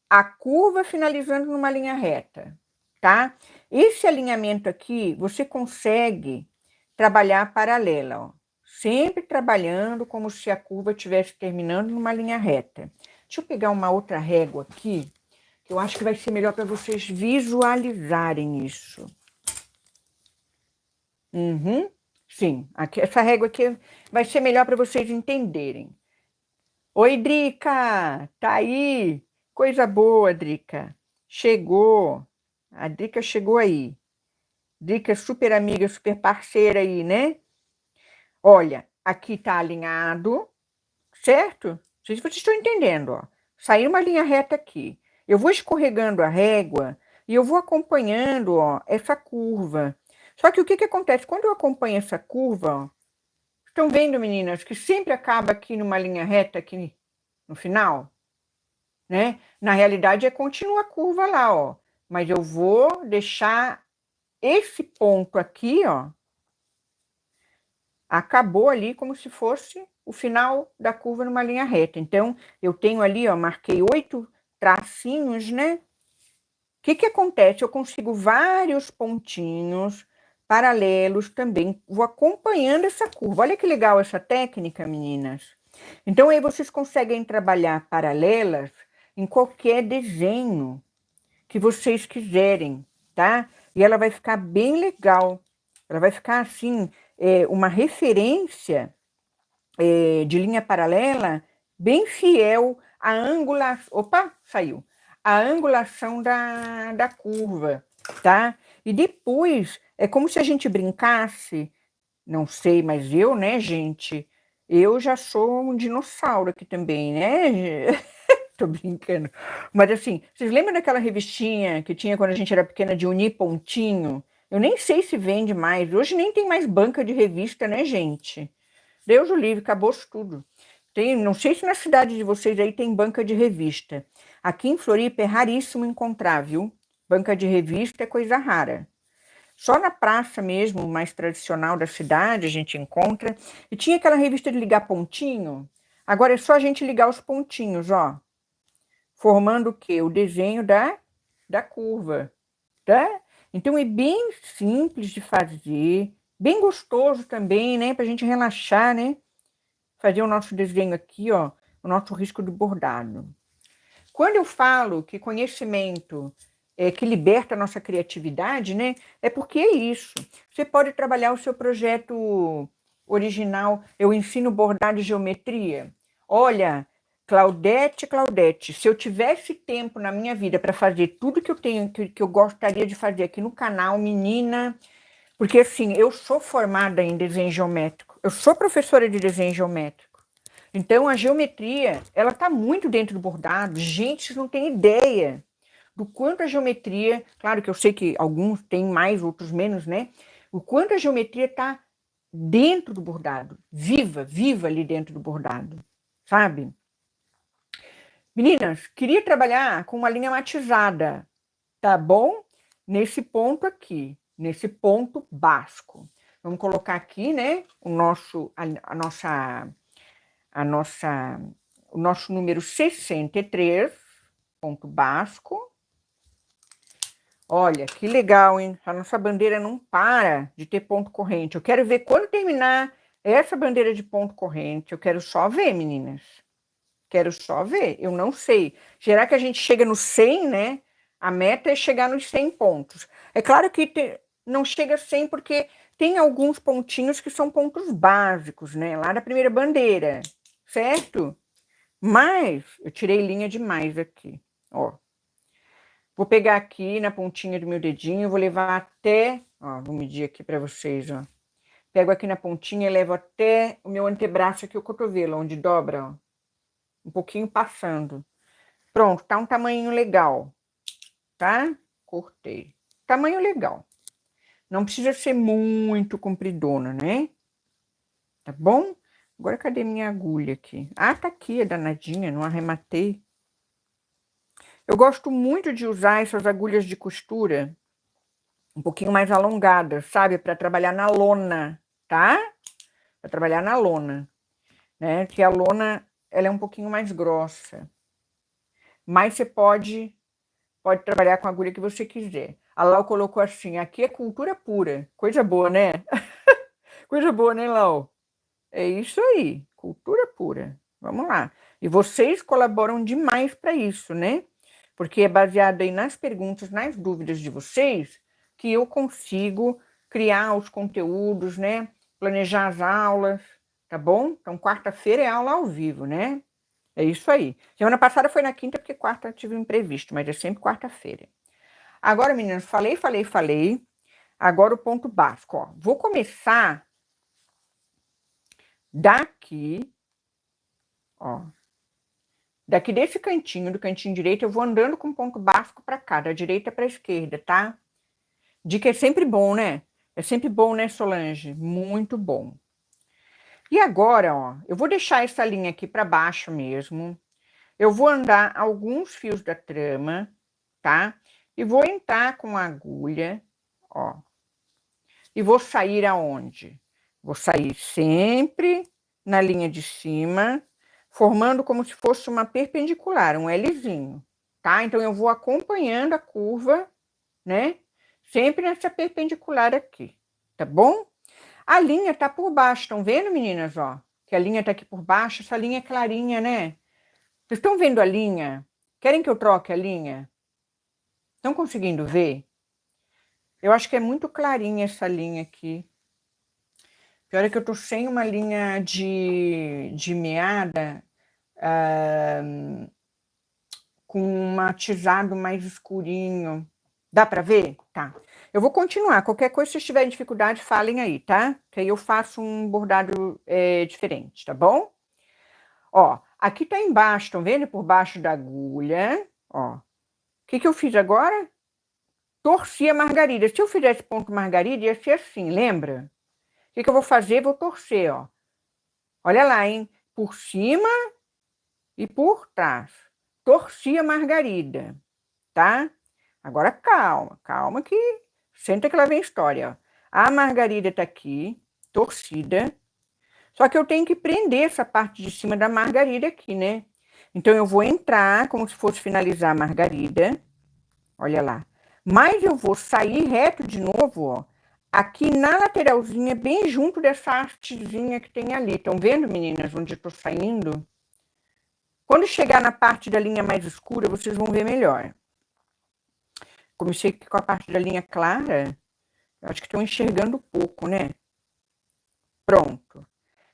a curva finalizando numa linha reta, tá? Esse alinhamento aqui, você consegue trabalhar paralela, ó. Sempre trabalhando como se a curva estivesse terminando numa linha reta. Deixa eu pegar uma outra régua aqui, que eu acho que vai ser melhor para vocês visualizarem isso. Sim, aqui, essa régua aqui vai ser melhor para vocês entenderem. Oi, Drica, tá aí? Coisa boa, Drica. Chegou. A Drica chegou aí. Drica é super amiga, super parceira aí, né? Olha, aqui tá alinhado, certo? Não sei se vocês estão entendendo, ó. Saiu uma linha reta aqui. Eu vou escorregando a régua e eu vou acompanhando, ó, essa curva. Só que o que que acontece? Quando eu acompanho essa curva, ó, estão vendo, meninas, que sempre acaba aqui numa linha reta aqui no final, né? Na realidade, continua a curva lá, ó. Mas eu vou deixar esse ponto aqui, ó, acabou ali como se fosse o final da curva numa linha reta. Então, eu tenho ali, ó, marquei 8 tracinhos, né? O que que acontece? Eu consigo vários pontinhos paralelos também. Vou acompanhando essa curva. Olha que legal essa técnica, meninas. Então, aí vocês conseguem trabalhar paralelas em qualquer desenho que vocês quiserem, tá? E ela vai ficar bem legal. Ela vai ficar assim, uma referência de linha paralela bem fiel à angulação. Opa, saiu. A angulação da curva, tá? E depois é como se a gente brincasse, não sei, mas eu, né, gente? Eu já sou um dinossauro aqui também, né? Tô brincando. Mas assim, vocês lembram daquela revistinha que tinha quando a gente era pequena de unir pontinho? Eu nem sei se vende mais. Hoje nem tem mais banca de revista, né, gente? Deus o livre, acabou tudo. Tem, não sei se na cidade de vocês aí tem banca de revista. Aqui em Floripa é raríssimo encontrar, viu? Banca de revista é coisa rara. Só na praça mesmo, mais tradicional da cidade, a gente encontra. E tinha aquela revista de ligar pontinho. Agora é só a gente ligar os pontinhos, ó, formando o quê? O desenho da curva, tá? Então é bem simples de fazer, bem gostoso também, né? Pra gente relaxar, né? Fazer o nosso desenho aqui, ó, o nosso risco do bordado. Quando eu falo que conhecimento é que liberta a nossa criatividade, né? É porque é isso. Você pode trabalhar o seu projeto original. Eu ensino bordado e geometria. Olha, Claudete, se eu tivesse tempo na minha vida para fazer tudo que eu tenho, que eu gostaria de fazer aqui no canal, menina, porque assim, eu sou formada em desenho geométrico, eu sou professora de desenho geométrico. Então a geometria, ela está muito dentro do bordado. Gente, vocês não têm ideia do quanto a geometria, claro que eu sei que alguns têm mais, outros menos, né? O quanto a geometria está dentro do bordado, viva, viva ali dentro do bordado, sabe? Meninas, queria trabalhar com uma linha matizada, tá bom? Nesse ponto aqui, nesse ponto basco. Vamos colocar aqui, né, a nossa, o nosso número 63, ponto basco. Olha, que legal, hein? A nossa bandeira não para de ter ponto corrente. Eu quero ver quando terminar essa bandeira de ponto corrente. Eu quero só ver, meninas. Quero só ver. Eu não sei. Será que a gente chega no 100, né? A meta é chegar nos 100 pontos. É claro que não chega a 100 porque tem alguns pontinhos que são pontos básicos, né? Lá da primeira bandeira, certo? Mas eu tirei linha demais aqui, ó. Vou pegar aqui na pontinha do meu dedinho, vou levar até, ó, vou medir aqui para vocês, ó. Pego aqui na pontinha e levo até o meu antebraço aqui, o cotovelo, onde dobra, ó. Um pouquinho passando. Pronto, tá um tamanho legal, tá? Cortei. Tamanho legal. Não precisa ser muito compridona, né? Tá bom? Agora cadê minha agulha aqui? Ah, tá aqui, a danadinha, não arrematei. Eu gosto muito de usar essas agulhas de costura um pouquinho mais alongadas, sabe? Para trabalhar na lona, tá? Para trabalhar na lona, né? Que a lona, ela é um pouquinho mais grossa. Mas você pode trabalhar com a agulha que você quiser. A Lau colocou assim, aqui é cultura pura. Coisa boa, né? Coisa boa, né, Lau? É isso aí, cultura pura. Vamos lá. E vocês colaboram demais para isso, né? Porque é baseado aí nas perguntas, nas dúvidas de vocês, que eu consigo criar os conteúdos, né? Planejar as aulas, tá bom? Então, quarta-feira é aula ao vivo, né? É isso aí. Semana passada foi na quinta, porque quarta eu tive um imprevisto, mas é sempre quarta-feira. Agora, meninas, falei. Agora o ponto básico, ó. Vou começar daqui, ó. Daqui desse cantinho, do cantinho direito, eu vou andando com ponto básico para cá, da direita para a esquerda, tá? Dica é sempre bom, né? É sempre bom, né, Solange? Muito bom. E agora, ó, eu vou deixar essa linha aqui para baixo mesmo. Eu vou andar alguns fios da trama, tá? E vou entrar com a agulha, ó. E vou sair aonde? Vou sair sempre na linha de cima, formando como se fosse uma perpendicular, um Lzinho, tá? Então, eu vou acompanhando a curva, né? Sempre nessa perpendicular aqui, tá bom? A linha tá por baixo, estão vendo, meninas, ó? Que a linha tá aqui por baixo, essa linha é clarinha, né? Vocês estão vendo a linha? Querem que eu troque a linha? Estão conseguindo ver? Eu acho que é muito clarinha essa linha aqui. Pior é que eu tô sem uma linha de meada com um matizado mais escurinho. Dá para ver? Tá. Eu vou continuar. Qualquer coisa, se tiverem dificuldade, falem aí, tá? Que aí eu faço um bordado diferente, tá bom? Ó, aqui tá embaixo, estão vendo? Por baixo da agulha, ó. O que eu fiz agora? Torci a margarida. Se eu fizesse ponto margarida, ia ser assim, lembra? O que eu vou fazer? Vou torcer, ó. Olha lá, hein? Por cima e por trás. Torci a margarida, tá? Agora calma que senta que lá vem história, ó. A margarida tá aqui, torcida. Só que eu tenho que prender essa parte de cima da margarida aqui, né? Então eu vou entrar como se fosse finalizar a margarida. Olha lá. Mas eu vou sair reto de novo, ó. Aqui na lateralzinha, bem junto dessa hastezinha que tem ali. Estão vendo, meninas, onde eu tô saindo? Quando chegar na parte da linha mais escura, vocês vão ver melhor. Comecei com a parte da linha clara. Eu acho que estão enxergando pouco, né? Pronto.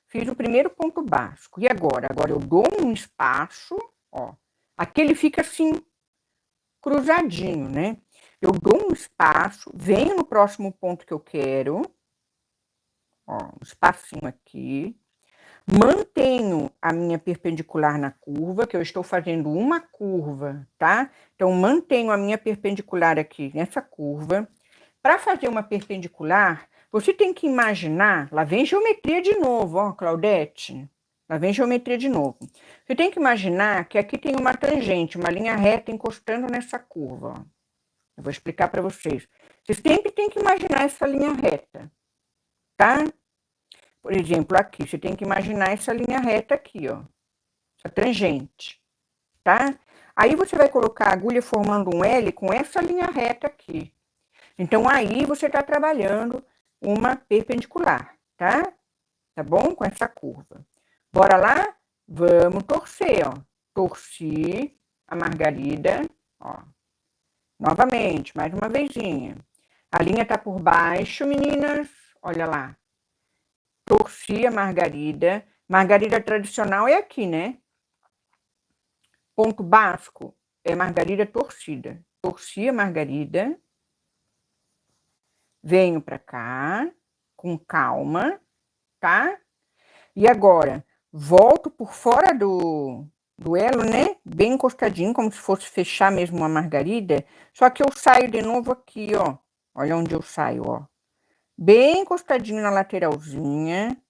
Fiz o primeiro ponto básico. E agora? Agora eu dou um espaço, ó. Aqui ele fica assim, cruzadinho, né? Eu dou um espaço, venho no próximo ponto que eu quero, ó, um espacinho aqui, mantenho a minha perpendicular na curva, que eu estou fazendo uma curva, tá? Então, mantenho a minha perpendicular aqui nessa curva. Para fazer uma perpendicular, você tem que imaginar, lá vem geometria de novo, ó, Claudete, lá vem geometria de novo. Você tem que imaginar que aqui tem uma tangente, uma linha reta encostando nessa curva, ó. Eu vou explicar para vocês. Vocês sempre têm que imaginar essa linha reta, tá? Por exemplo, aqui, você tem que imaginar essa linha reta aqui, ó. Essa tangente, tá? Aí você vai colocar a agulha formando um L com essa linha reta aqui. Então, aí você está trabalhando uma perpendicular, tá? Tá bom? Com essa curva. Bora lá? Vamos torcer, ó. Torci a margarida, ó. Novamente, mais uma vezinha. A linha tá por baixo, meninas. Olha lá. Torci a margarida. Margarida tradicional é aqui, né? Ponto basco é margarida torcida. Torci a margarida. Venho pra cá, com calma, tá? E agora, volto por fora do elo, né? Bem encostadinho, como se fosse fechar mesmo uma margarida. Só que eu saio de novo aqui, ó. Olha onde eu saio, ó. Bem encostadinho na lateralzinha,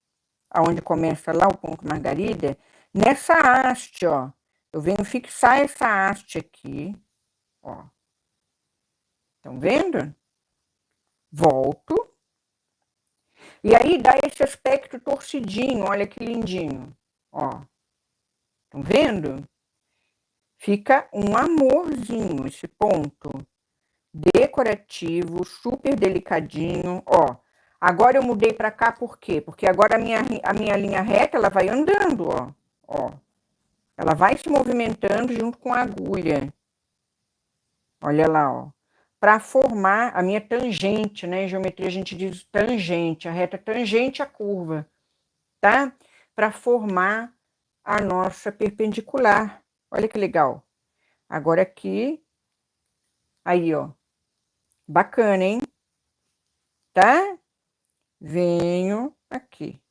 aonde começa lá o ponto margarida. Nessa haste, ó. Eu venho fixar essa haste aqui, ó. Estão vendo? Volto. E aí dá esse aspecto torcidinho, olha que lindinho, ó. Estão vendo? Fica um amorzinho esse ponto. Decorativo, super delicadinho, ó. Agora eu mudei para cá por quê? Porque agora a minha linha reta, ela vai andando, ó. Ó. Ela vai se movimentando junto com a agulha. Olha lá, ó. Para formar a minha tangente, né? Em geometria a gente diz tangente, a reta tangente à curva, tá? Para formar a nossa perpendicular. Olha que legal. Agora aqui, aí, ó. Bacana, hein? Tá? Venho aqui.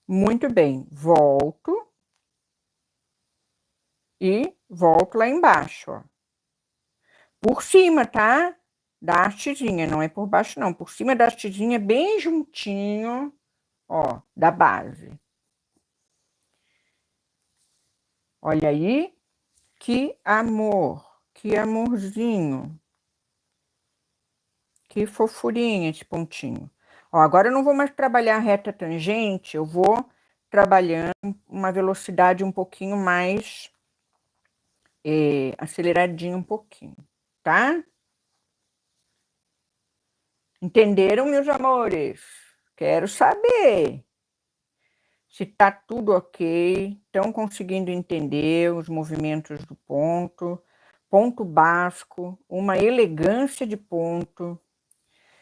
Muito bem. Volto. E volto lá embaixo, ó. Por cima, tá? Da hastezinha, não é por baixo, não. Por cima da hastezinha, bem juntinho, ó, da base. Olha aí. Que amor. Que amorzinho. Que fofurinha esse pontinho. Ó, agora eu não vou mais trabalhar reta tangente, eu vou trabalhando uma velocidade um pouquinho mais aceleradinho um pouquinho, tá? Entenderam, meus amores? Quero saber se tá tudo ok, estão conseguindo entender os movimentos do ponto, ponto basco, uma elegância de ponto,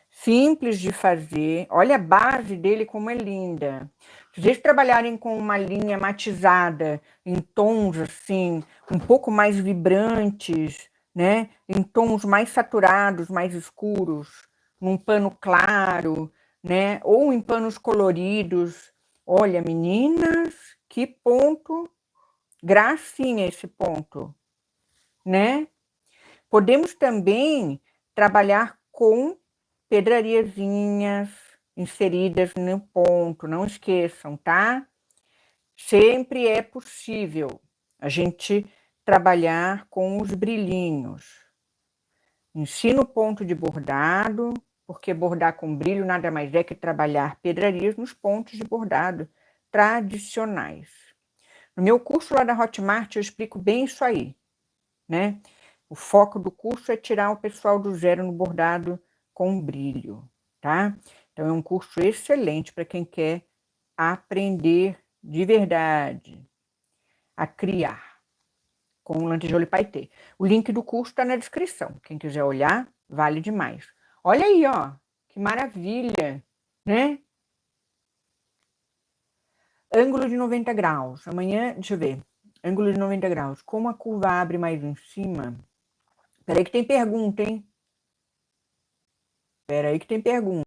simples de fazer. Olha a base dele como é linda. Se vocês trabalharem com uma linha matizada, em tons assim, um pouco mais vibrantes, né? Em tons mais saturados, mais escuros, num pano claro, né? Ou em panos coloridos. Olha, meninas, que ponto, gracinha esse ponto, né? Podemos também trabalhar com pedrariazinhas inseridas no ponto, não esqueçam, tá? Sempre é possível a gente trabalhar com os brilhinhos. Ensino o ponto de bordado, porque bordar com brilho nada mais é que trabalhar pedrarias nos pontos de bordado tradicionais. No meu curso lá da Hotmart eu explico bem isso aí, né? O foco do curso é tirar o pessoal do zero no bordado com brilho, tá? Então é um curso excelente para quem quer aprender de verdade a criar com lantejoula e paetê. O link do curso está na descrição. Quem quiser olhar, vale demais. Olha aí, ó, que maravilha, né? Ângulo de 90 graus. Amanhã, deixa eu ver. Ângulo de 90 graus. Como a curva abre mais em cima? Peraí que tem pergunta, hein? Peraí que tem pergunta.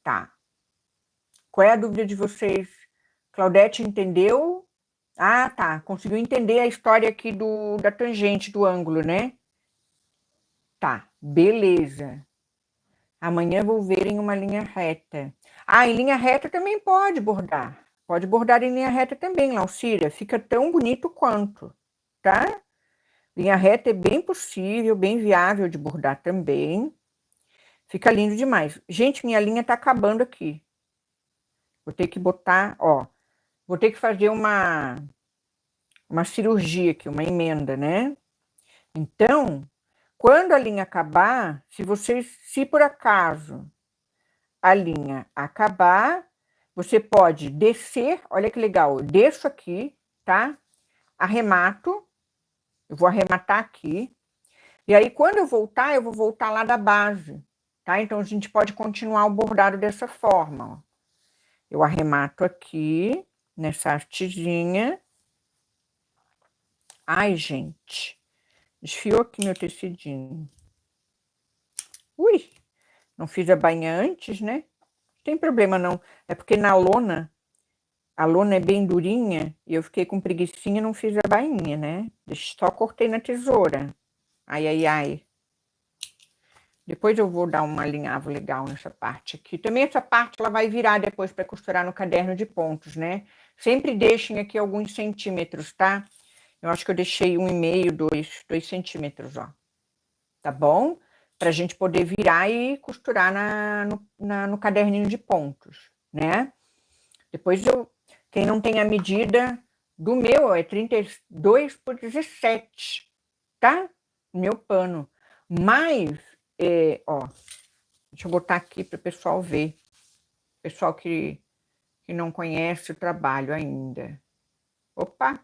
Tá. Qual é a dúvida de vocês? Claudete entendeu? Ah, tá. Conseguiu entender a história aqui da tangente, do ângulo, né? Tá, beleza. Amanhã vou ver em uma linha reta. Ah, em linha reta também pode bordar. Pode bordar em linha reta também, Laucíria. Fica tão bonito quanto, tá? Linha reta é bem possível, bem viável de bordar também. Fica lindo demais. Gente, minha linha tá acabando aqui. Vou ter que botar, ó. Vou ter que fazer uma cirurgia aqui, uma emenda, né? Então, quando a linha acabar, se por acaso a linha acabar, você pode descer, olha que legal, eu desço aqui, tá? Arremato, eu vou arrematar aqui, E aí, quando eu vou voltar lá da base, tá? Então, a gente pode continuar o bordado dessa forma, ó. Eu arremato aqui, nessa hastezinha. Ai, gente, desfiou aqui meu tecidinho. Ui, não fiz a bainha antes, né? Não tem problema não, é porque na lona, a lona é bem durinha e eu fiquei com preguicinha e não fiz a bainha, né? Só cortei na tesoura. Ai, ai, ai. Depois eu vou dar um alinhavo legal nessa parte aqui. Também essa parte ela vai virar depois para costurar no caderno de pontos, né? Sempre deixem aqui alguns centímetros, tá? Eu acho que eu deixei 1,5, 2 centímetros, ó. Tá bom? Pra gente poder virar e costurar no caderninho de pontos, né? Depois quem não tem a medida do meu, é 32 por 17, tá? Meu pano. Mas, ó, deixa eu botar aqui para o pessoal ver. Pessoal que não conhece o trabalho ainda. Opa!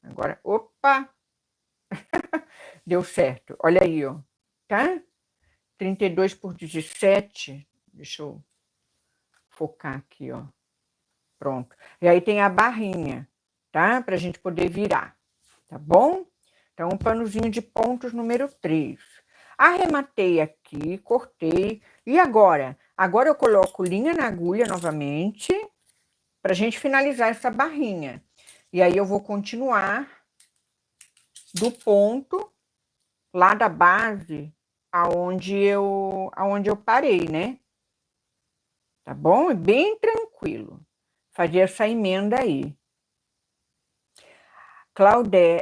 Agora, opa! Deu certo. Olha aí, ó. Tá? 32 por 17. Deixa eu focar aqui, ó. Pronto. E aí tem a barrinha, tá? Pra gente poder virar, tá bom? Então, um panozinho de pontos número 3. Arrematei aqui, cortei. E agora? Agora eu coloco linha na agulha novamente pra gente finalizar essa barrinha. E aí eu vou continuar do ponto lá da base aonde eu parei, né? Tá bom? É bem tranquilo. Fazer essa emenda aí.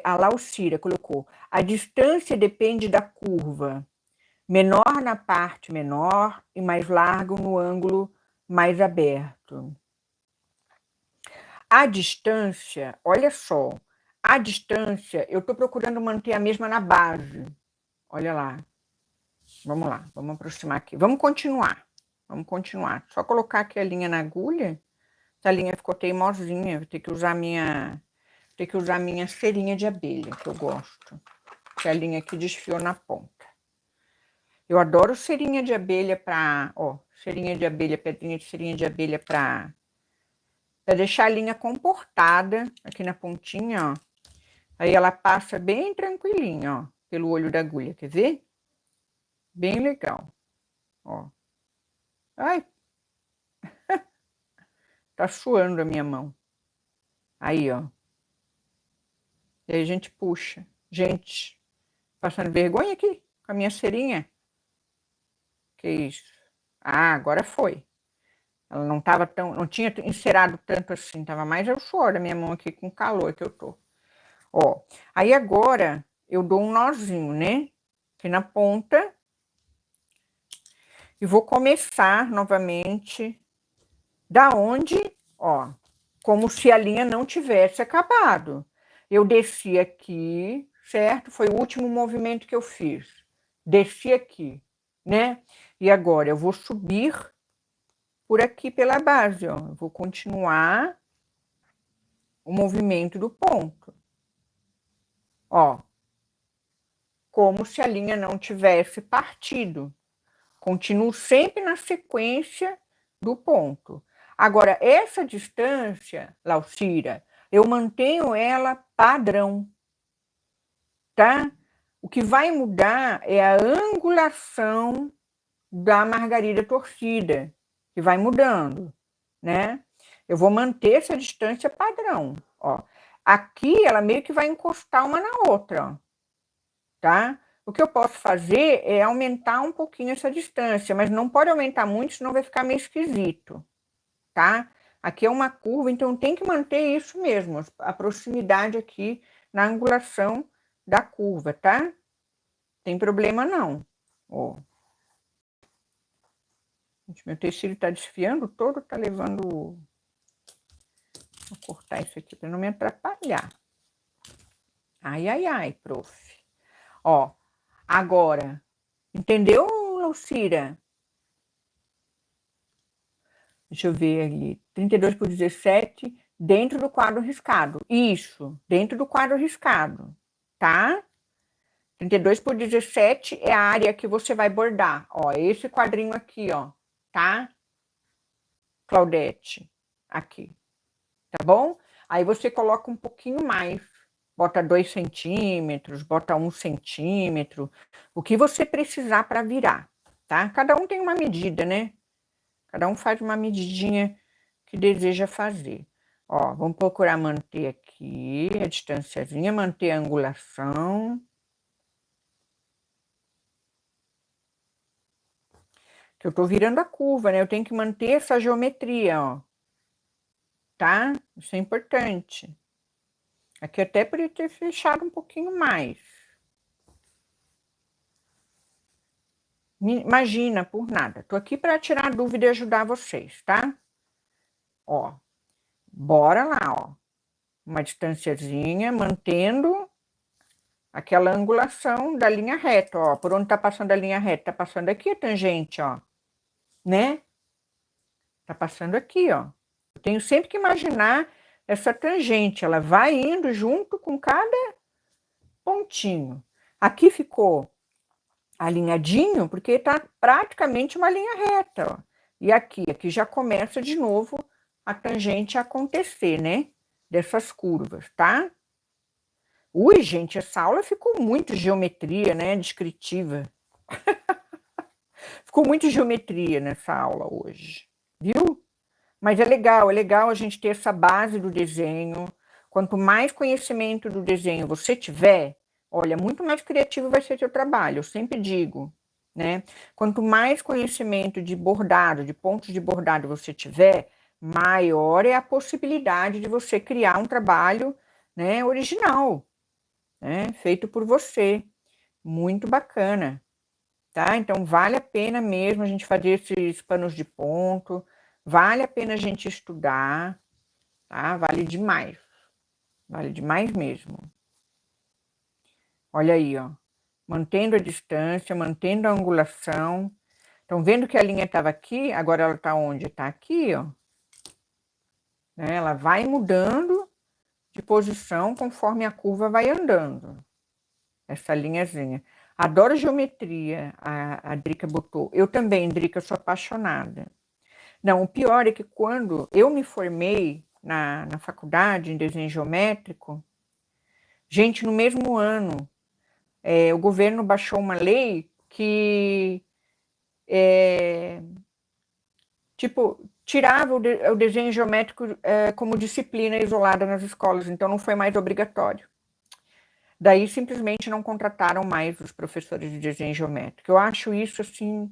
A Laucira colocou: a distância depende da curva. Menor na parte menor e mais largo no ângulo mais aberto. A distância, olha só, a distância eu estou procurando manter a mesma na base. Olha lá. Vamos lá, vamos aproximar aqui. Vamos continuar. Só colocar aqui a linha na agulha. Essa linha ficou teimosinha. Vou ter que usar minha cerinha de abelha, que eu gosto. Que a linha aqui desfiou na ponta. Eu adoro cerinha de abelha para, ó, cerinha de abelha, pedrinha de cerinha de abelha para deixar a linha comportada aqui na pontinha, ó. Aí ela passa bem tranquilinha, ó, pelo olho da agulha, quer ver? Bem legal, ó. Ai, tá suando a minha mão. Aí, ó. E aí a gente puxa. Gente, passando vergonha aqui com a minha cerinha. Que isso? Ah, agora foi. Ela não tinha encerado tanto assim, tava mais o suor da minha mão aqui com o calor que eu tô. Ó, aí agora eu dou um nozinho, né? Aqui na ponta. E vou começar novamente da onde, ó, como se a linha não tivesse acabado. Eu desci aqui, certo? Foi o último movimento que eu fiz. Desci aqui, né? E agora eu vou subir por aqui pela base, ó. Eu vou continuar o movimento do ponto. Ó, como se a linha não tivesse partido. Continuo sempre na sequência do ponto. Agora, essa distância, Laucira, eu mantenho ela padrão, tá? O que vai mudar é a angulação da margarida torcida, que vai mudando, né? Eu vou manter essa distância padrão, ó. Aqui ela meio que vai encostar uma na outra, ó, tá? O que eu posso fazer é aumentar um pouquinho essa distância, mas não pode aumentar muito, senão vai ficar meio esquisito, tá? Aqui é uma curva, então tem que manter isso mesmo, a proximidade aqui na angulação da curva, tá? Tem problema não. Ó. Meu tecido tá desfiando todo, tá levando... Vou cortar isso aqui para não me atrapalhar. Ai, ai, ai, prof. Ó, agora, entendeu, Lucira? Deixa eu ver ali, 32 por 17, dentro do quadro riscado. Isso, dentro do quadro riscado, tá? 32 por 17 é a área que você vai bordar. Ó, esse quadrinho aqui, ó, tá? Claudete, aqui, tá bom? Aí você coloca um pouquinho mais, bota 2 centímetros, bota 1 centímetro, o que você precisar para virar, tá? Cada um tem uma medida, né? Cada um faz uma medidinha que deseja fazer. Ó, vamos procurar manter aqui a distânciazinha, manter a angulação. Que eu tô virando a curva, né? Eu tenho que manter essa geometria, ó. Tá? Isso é importante. Aqui até poderia ter fechado um pouquinho mais. Imagina, por nada. Tô aqui para tirar dúvida e ajudar vocês, tá? Ó, bora lá, ó. Uma distanciazinha, mantendo aquela angulação da linha reta, ó. Por onde tá passando a linha reta? Tá passando aqui a tangente, ó. Né? Tá passando aqui, ó. Eu tenho sempre que imaginar essa tangente, ela vai indo junto com cada pontinho. Aqui ficou alinhadinho, porque tá praticamente uma linha reta, ó. E aqui já começa de novo a tangente a acontecer, né? Dessas curvas, tá? Ui, gente, essa aula ficou muito geometria, né? Descritiva. Ficou muito geometria nessa aula hoje, viu? Mas é legal a gente ter essa base do desenho. Quanto mais conhecimento do desenho você tiver, olha, muito mais criativo vai ser seu trabalho, eu sempre digo, né? Quanto mais conhecimento de bordado, de pontos de bordado você tiver, maior é a possibilidade de você criar um trabalho, né, original, né, feito por você. Muito bacana, tá? Então vale a pena mesmo a gente fazer esses panos de ponto, vale a pena a gente estudar, tá? Vale demais mesmo. Olha aí, ó, mantendo a distância, mantendo a angulação. Estão vendo que a linha estava aqui, agora ela está onde? Está aqui, ó. Né? Ela vai mudando de posição conforme a curva vai andando. Essa linhazinha. Adoro geometria, a Drica botou. Eu também, Drica, sou apaixonada. Não, o pior é que quando eu me formei na faculdade em desenho geométrico, gente, no mesmo ano, o governo baixou uma lei que, tipo, tirava o desenho geométrico como disciplina isolada nas escolas, então não foi mais obrigatório. Daí simplesmente não contrataram mais os professores de desenho geométrico. Eu acho isso, assim,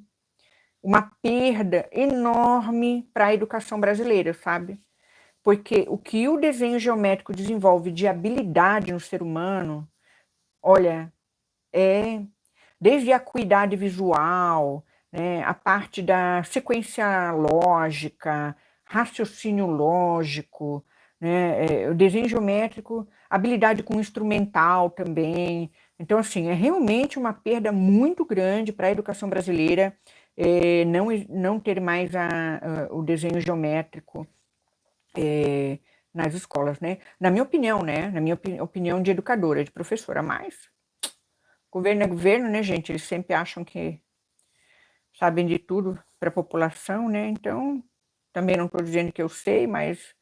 uma perda enorme para a educação brasileira, sabe? Porque o que o desenho geométrico desenvolve de habilidade no ser humano, olha, desde a acuidade visual, né, a parte da sequência lógica, raciocínio lógico, né, o desenho geométrico, habilidade com instrumental também. Então, assim, é realmente uma perda muito grande para a educação brasileira não ter mais o desenho geométrico nas escolas, né? Na minha opinião, né? Na minha opinião de educadora, de professora, mas governo é governo, né, gente? Eles sempre acham que sabem de tudo para a população, né? Então, também não estou dizendo que eu sei, mas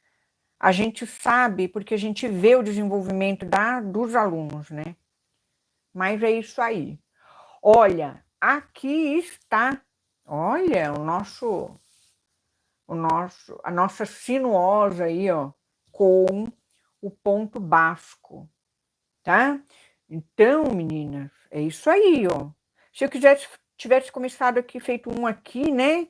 a gente sabe porque a gente vê o desenvolvimento dos alunos, né? Mas é isso aí. Olha, aqui está, olha, a nossa sinuosa aí, ó, com o ponto basco, tá? Então, meninas, é isso aí, ó. Se eu tivesse começado aqui, feito um aqui, né?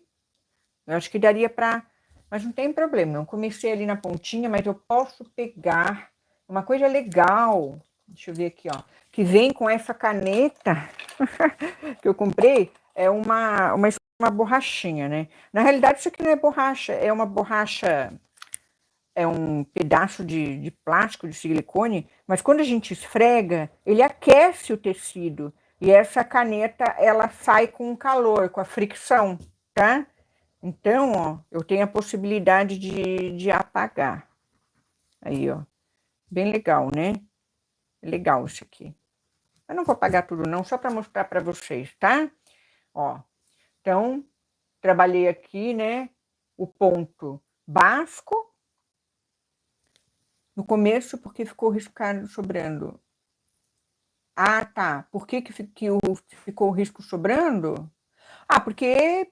Eu acho que daria para... Mas não tem problema, eu comecei ali na pontinha, mas eu posso pegar uma coisa legal. Deixa eu ver aqui, ó. Que vem com essa caneta que eu comprei, é uma borrachinha, né? Na realidade, isso aqui não é borracha, é uma borracha, é um pedaço de plástico, de silicone, mas quando a gente esfrega, ele aquece o tecido. E essa caneta, ela sai com o calor, com a fricção, tá? Então, ó, eu tenho a possibilidade de apagar. Aí, ó. Bem legal, né? Legal isso aqui. Eu não vou apagar tudo não, só para mostrar para vocês, tá? Ó, então, trabalhei aqui, né, o ponto basco, no começo, porque ficou riscado sobrando. Ah, tá. Por que ficou o risco sobrando? Ah, porque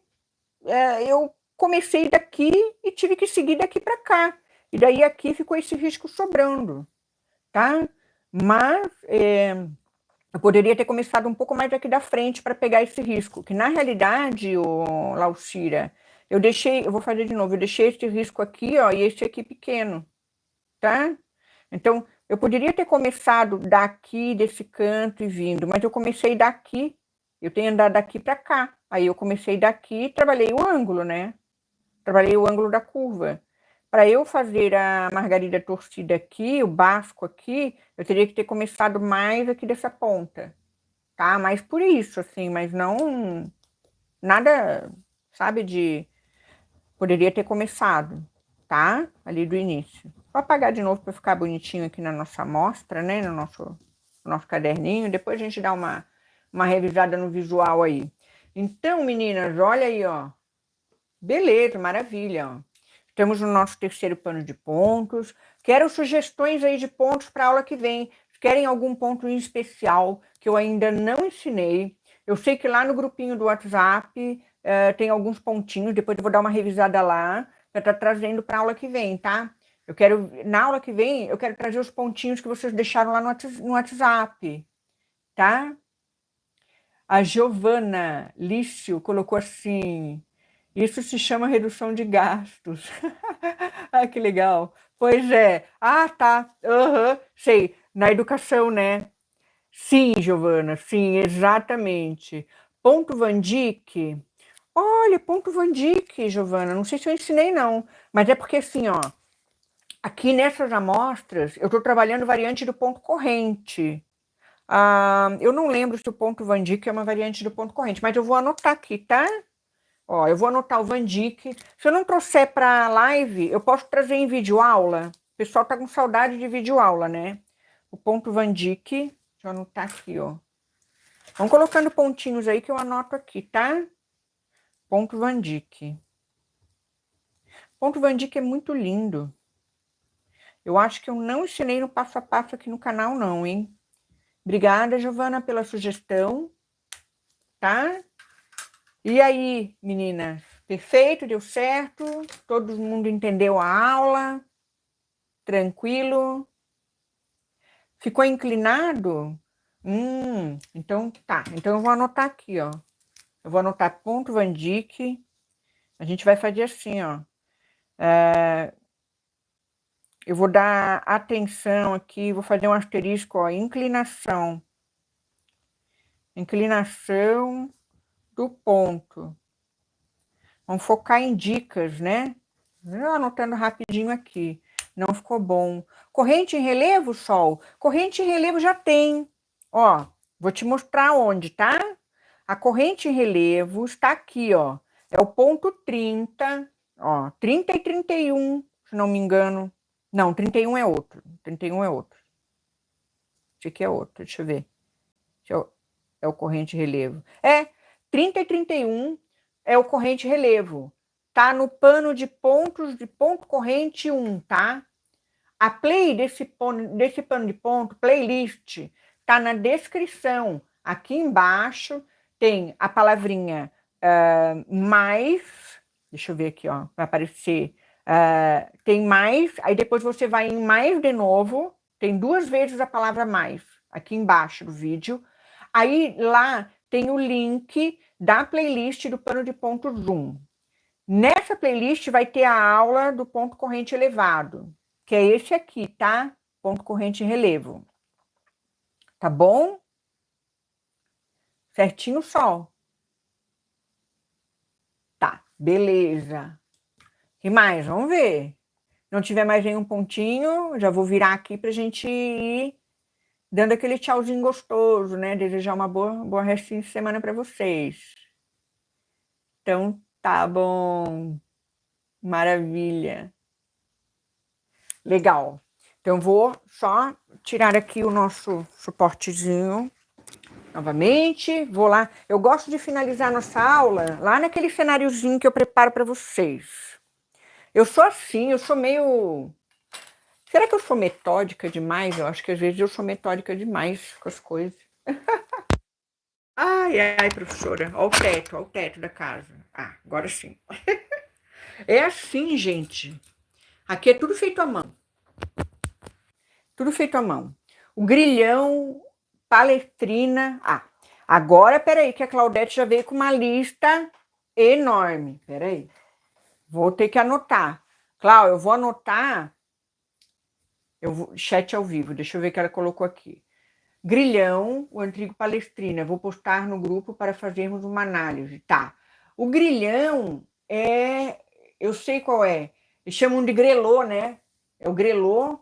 eu comecei daqui e tive que seguir daqui para cá. E daí aqui ficou esse risco sobrando, tá? Mas eu poderia ter começado um pouco mais daqui da frente para pegar esse risco, que na realidade, o Laucira, eu vou fazer de novo, eu deixei esse risco aqui, ó, e esse aqui pequeno, tá? Então, eu poderia ter começado daqui, desse canto e vindo, mas eu comecei daqui, eu tenho andado daqui para cá. Aí eu comecei daqui e trabalhei o ângulo, né? Trabalhei o ângulo da curva. Para eu fazer a margarida torcida aqui, o basco aqui, eu teria que ter começado mais aqui dessa ponta, tá? Mais por isso, assim, mas não nada, sabe, de poderia ter começado, tá? Ali do início. Vou apagar de novo para ficar bonitinho aqui na nossa amostra, né? No nosso caderninho. Depois a gente dá uma revisada no visual aí. Então, meninas, olha aí, ó. Beleza, maravilha, ó. Estamos no nosso terceiro pano de pontos. Quero sugestões aí de pontos para a aula que vem. Querem algum ponto em especial que eu ainda não ensinei? Eu sei que lá no grupinho do WhatsApp tem alguns pontinhos, depois eu vou dar uma revisada lá para estar trazendo para a aula que vem, tá? Na aula que vem, eu quero trazer os pontinhos que vocês deixaram lá no WhatsApp, tá? A Giovana Lício colocou assim: isso se chama redução de gastos. Ah, que legal. Pois é. Ah, tá. Aham, sei. Na educação, né? Sim, Giovana, sim, exatamente. Ponto Van Dyck. Olha, ponto Van Dyck, Giovana. Não sei se eu ensinei, não. Mas é porque, assim, ó, aqui nessas amostras, eu estou trabalhando variante do ponto corrente. Eu não lembro se o ponto Van Dyck é uma variante do ponto corrente, mas eu vou anotar aqui, tá? Ó, eu vou anotar o Van Dyck. Se eu não trouxer para live, eu posso trazer em vídeo aula. O pessoal tá com saudade de vídeo aula, né? O ponto Van Dyck. Deixa eu anotar aqui, ó. Vão colocando pontinhos aí que eu anoto aqui, tá? Ponto Van Dyck. Ponto Van Dyck é muito lindo. Eu acho que eu não ensinei no passo a passo aqui no canal, não, hein? Obrigada, Giovana, pela sugestão, tá? E aí, meninas? Perfeito? Deu certo? Todo mundo entendeu a aula? Tranquilo? Ficou inclinado? Então tá. Então eu vou anotar aqui, ó. Eu vou anotar ponto Van Dyck. A gente vai fazer assim, ó. Eu vou dar atenção aqui, vou fazer um asterisco, ó. Inclinação. Inclinação do ponto. Vamos focar em dicas, né? Eu anotando rapidinho aqui. Não ficou bom. Corrente em relevo, Sol? Corrente em relevo já tem. Ó, vou te mostrar onde, tá? A corrente em relevo está aqui, ó. É o ponto 30, ó. 30 e 31, se não me engano. Não, 31 é outro. 31 é outro. Esse aqui é outro, deixa eu ver. É o corrente relevo. 30 e 31 é o corrente relevo. Tá no pano de pontos de ponto corrente 1, tá? A play desse pano de ponto, playlist, tá na descrição. Aqui embaixo tem a palavrinha mais. Deixa eu ver aqui, ó. Vai aparecer. Tem mais, aí depois você vai em mais de novo. Tem 2 vezes a palavra mais aqui embaixo do vídeo. Aí lá tem o link da playlist do pano de ponto Zoom. Nessa playlist vai ter a aula do ponto corrente elevado, que é esse aqui, tá? Ponto corrente em relevo. Tá bom? Certinho, Sol? Tá, beleza. E mais? Vamos ver. Não tiver mais nenhum pontinho, já vou virar aqui pra gente ir dando aquele tchauzinho gostoso, né? Desejar uma boa restinho de semana para vocês. Então, tá bom. Maravilha. Legal. Então, vou só tirar aqui o nosso suportezinho. novamente. Vou lá. Eu gosto de finalizar nossa aula lá naquele cenáriozinho que eu preparo para vocês. Eu sou assim, eu sou meio... Será que eu sou metódica demais? Eu acho que às vezes eu sou metódica demais com as coisas. Ai, ai, professora. Olha o teto da casa. Ah, agora sim. É assim, gente. Aqui é tudo feito à mão. Tudo feito à mão. O grilhão, palestrina. Ah, agora, peraí, que a Claudete já veio com uma lista enorme. Peraí. Vou ter que anotar. Cláudia, eu vou anotar. Chat ao vivo, deixa eu ver o que ela colocou aqui. Grilhão, o antigo palestrina. Vou postar no grupo para fazermos uma análise. Tá. O grilhão é... Eu sei qual é. Eles chamam de grelô, né? É o grelô.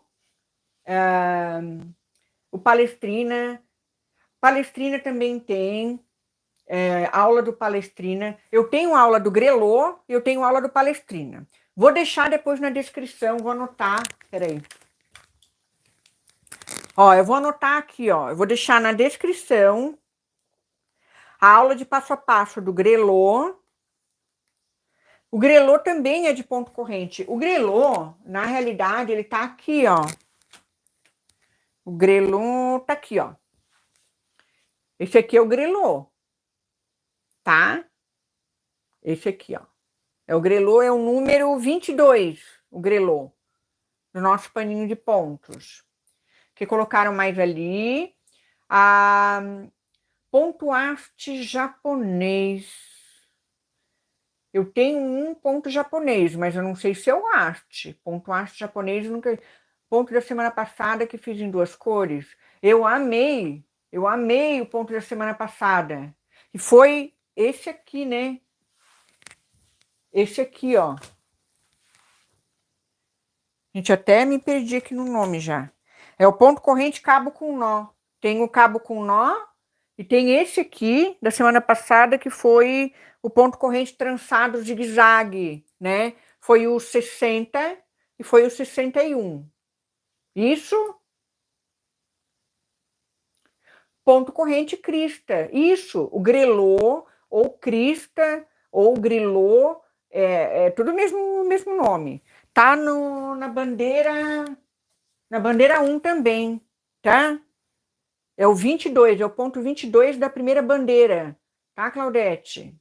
O palestrina. Palestrina também tem aula do palestrina. Eu tenho aula do grelô e eu tenho aula do palestrina. Vou deixar depois na descrição, vou anotar. Peraí. Ó, eu vou anotar aqui, ó. Eu vou deixar na descrição a aula de passo a passo do grelô. O grelô também é de ponto corrente. O grelô, na realidade, ele tá aqui, ó. O grelô tá aqui, ó. Esse aqui é o grelô, tá? Esse aqui, ó. O grelô é o número 22, o grelô, do nosso paninho de pontos. Que colocaram mais ali. A ponto haste japonês. Eu tenho um ponto japonês, mas eu não sei se é o haste. Ponto haste japonês, nunca... Ponto da semana passada que fiz em 2 cores. Eu amei o ponto da semana passada. E foi esse aqui, né? Esse aqui, ó. Gente, até me perdi aqui no nome já. É o ponto corrente cabo com nó. Tem o cabo com nó e tem esse aqui da semana passada que foi o ponto corrente trançado zigue-zague, né? Foi o 60 e foi o 61. Isso, ponto corrente crista. Isso, o grelô ou crista ou grilô, é tudo o mesmo nome. Tá na bandeira 1 também, tá? É o 22, é o ponto 22 da primeira bandeira, tá, Claudete?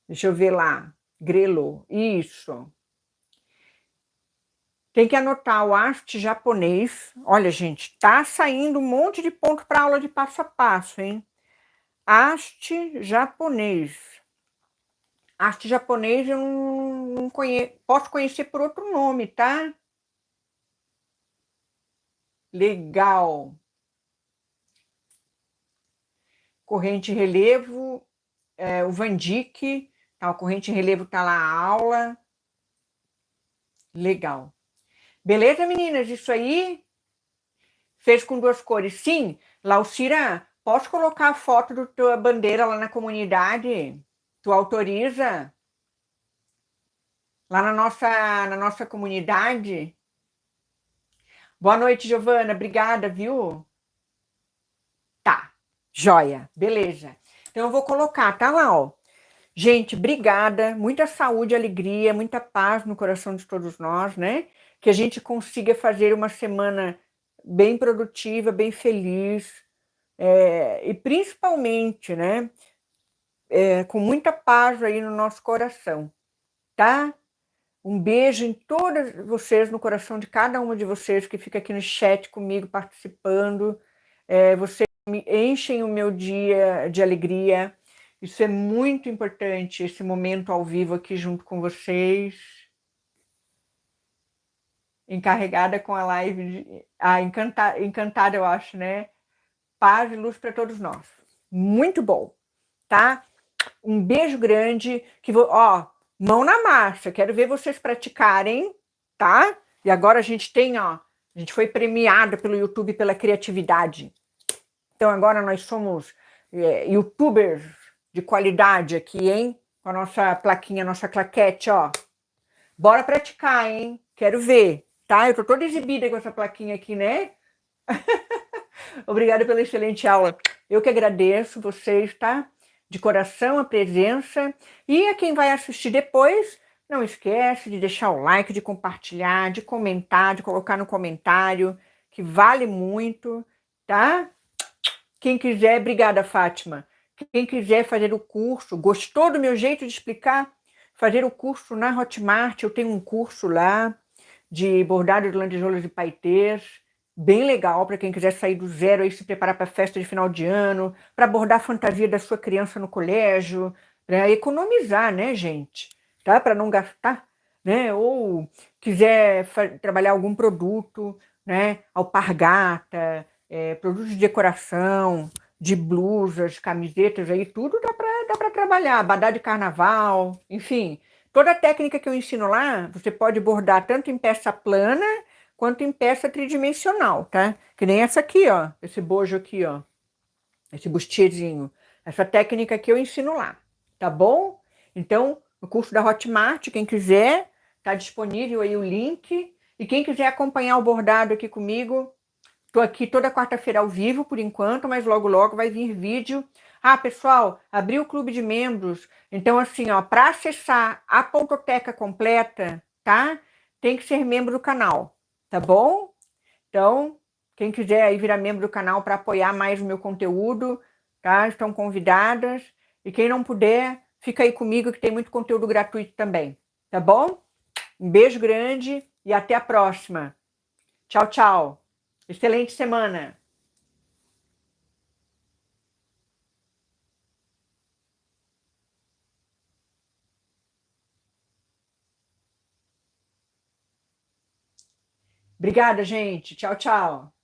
Deixa eu ver lá. Grelo, isso. Tem que anotar o haste japonês. Olha, gente, tá saindo um monte de ponto para aula de passo a passo, hein? Haste japonês. Haste japonês eu não conheço, posso conhecer por outro nome, tá? Legal. Corrente relevo, o Van Dyck, tá? O corrente relevo tá lá a aula. Legal. Beleza, meninas? Isso aí? Fez com 2 cores? Sim. Laucira, posso colocar a foto da tua bandeira lá na comunidade? Tu autoriza? Lá na nossa comunidade? Boa noite, Giovana. Obrigada, viu? Tá. Joia. Beleza. Então eu vou colocar, tá lá, ó. Gente, obrigada. Muita saúde, alegria, muita paz no coração de todos nós, né? Que a gente consiga fazer uma semana bem produtiva, bem feliz, e principalmente, né, com muita paz aí no nosso coração, tá? Um beijo em todas vocês, no coração de cada uma de vocês que fica aqui no chat comigo participando. Vocês me enchem o meu dia de alegria. Isso é muito importante, esse momento ao vivo aqui junto com vocês. Encarregada com a live, encantada, eu acho, né? Paz e luz para todos nós. Muito bom, tá? Um beijo grande, ó, mão na massa, quero ver vocês praticarem, tá? E agora a gente tem, ó, a gente foi premiada pelo YouTube pela criatividade. Então agora nós somos YouTubers de qualidade aqui, hein? Com a nossa plaquinha, nossa claquete, ó. Bora praticar, hein? Quero ver, tá? Eu tô toda exibida com essa plaquinha aqui, né? Obrigada pela excelente aula. Eu que agradeço vocês, tá? De coração a presença. E a quem vai assistir depois, não esquece de deixar o like, de compartilhar, de comentar, de colocar no comentário, que vale muito, tá? Quem quiser, obrigada, Fátima. Quem quiser fazer o curso, gostou do meu jeito de explicar? Fazer o curso na Hotmart, eu tenho um curso lá de bordado de lantejoulas e paetês, bem legal para quem quiser sair do zero e se preparar para a festa de final de ano, para bordar a fantasia da sua criança no colégio, para economizar, né, gente? Tá? Para não gastar, né? Ou quiser trabalhar algum produto, né? Alpargata, produtos de decoração, de blusas, camisetas, aí tudo dá para trabalhar, abadá de carnaval, enfim. Toda a técnica que eu ensino lá, você pode bordar tanto em peça plana quanto em peça tridimensional, tá? Que nem essa aqui, ó, esse bojo aqui, ó, esse bustierzinho. Essa técnica que eu ensino lá, tá bom? Então, no curso da Hotmart, quem quiser, tá disponível aí o link. E quem quiser acompanhar o bordado aqui comigo, tô aqui toda quarta-feira ao vivo, por enquanto, mas logo, logo vai vir vídeo. Ah, pessoal, abri o clube de membros. Então, assim, ó, para acessar a pontoteca completa, tá? Tem que ser membro do canal, tá bom? Então, quem quiser aí virar membro do canal para apoiar mais o meu conteúdo, tá? Estão convidadas. E quem não puder, fica aí comigo que tem muito conteúdo gratuito também, tá bom? Um beijo grande e até a próxima. Tchau, tchau. Excelente semana. Obrigada, gente. Tchau, tchau.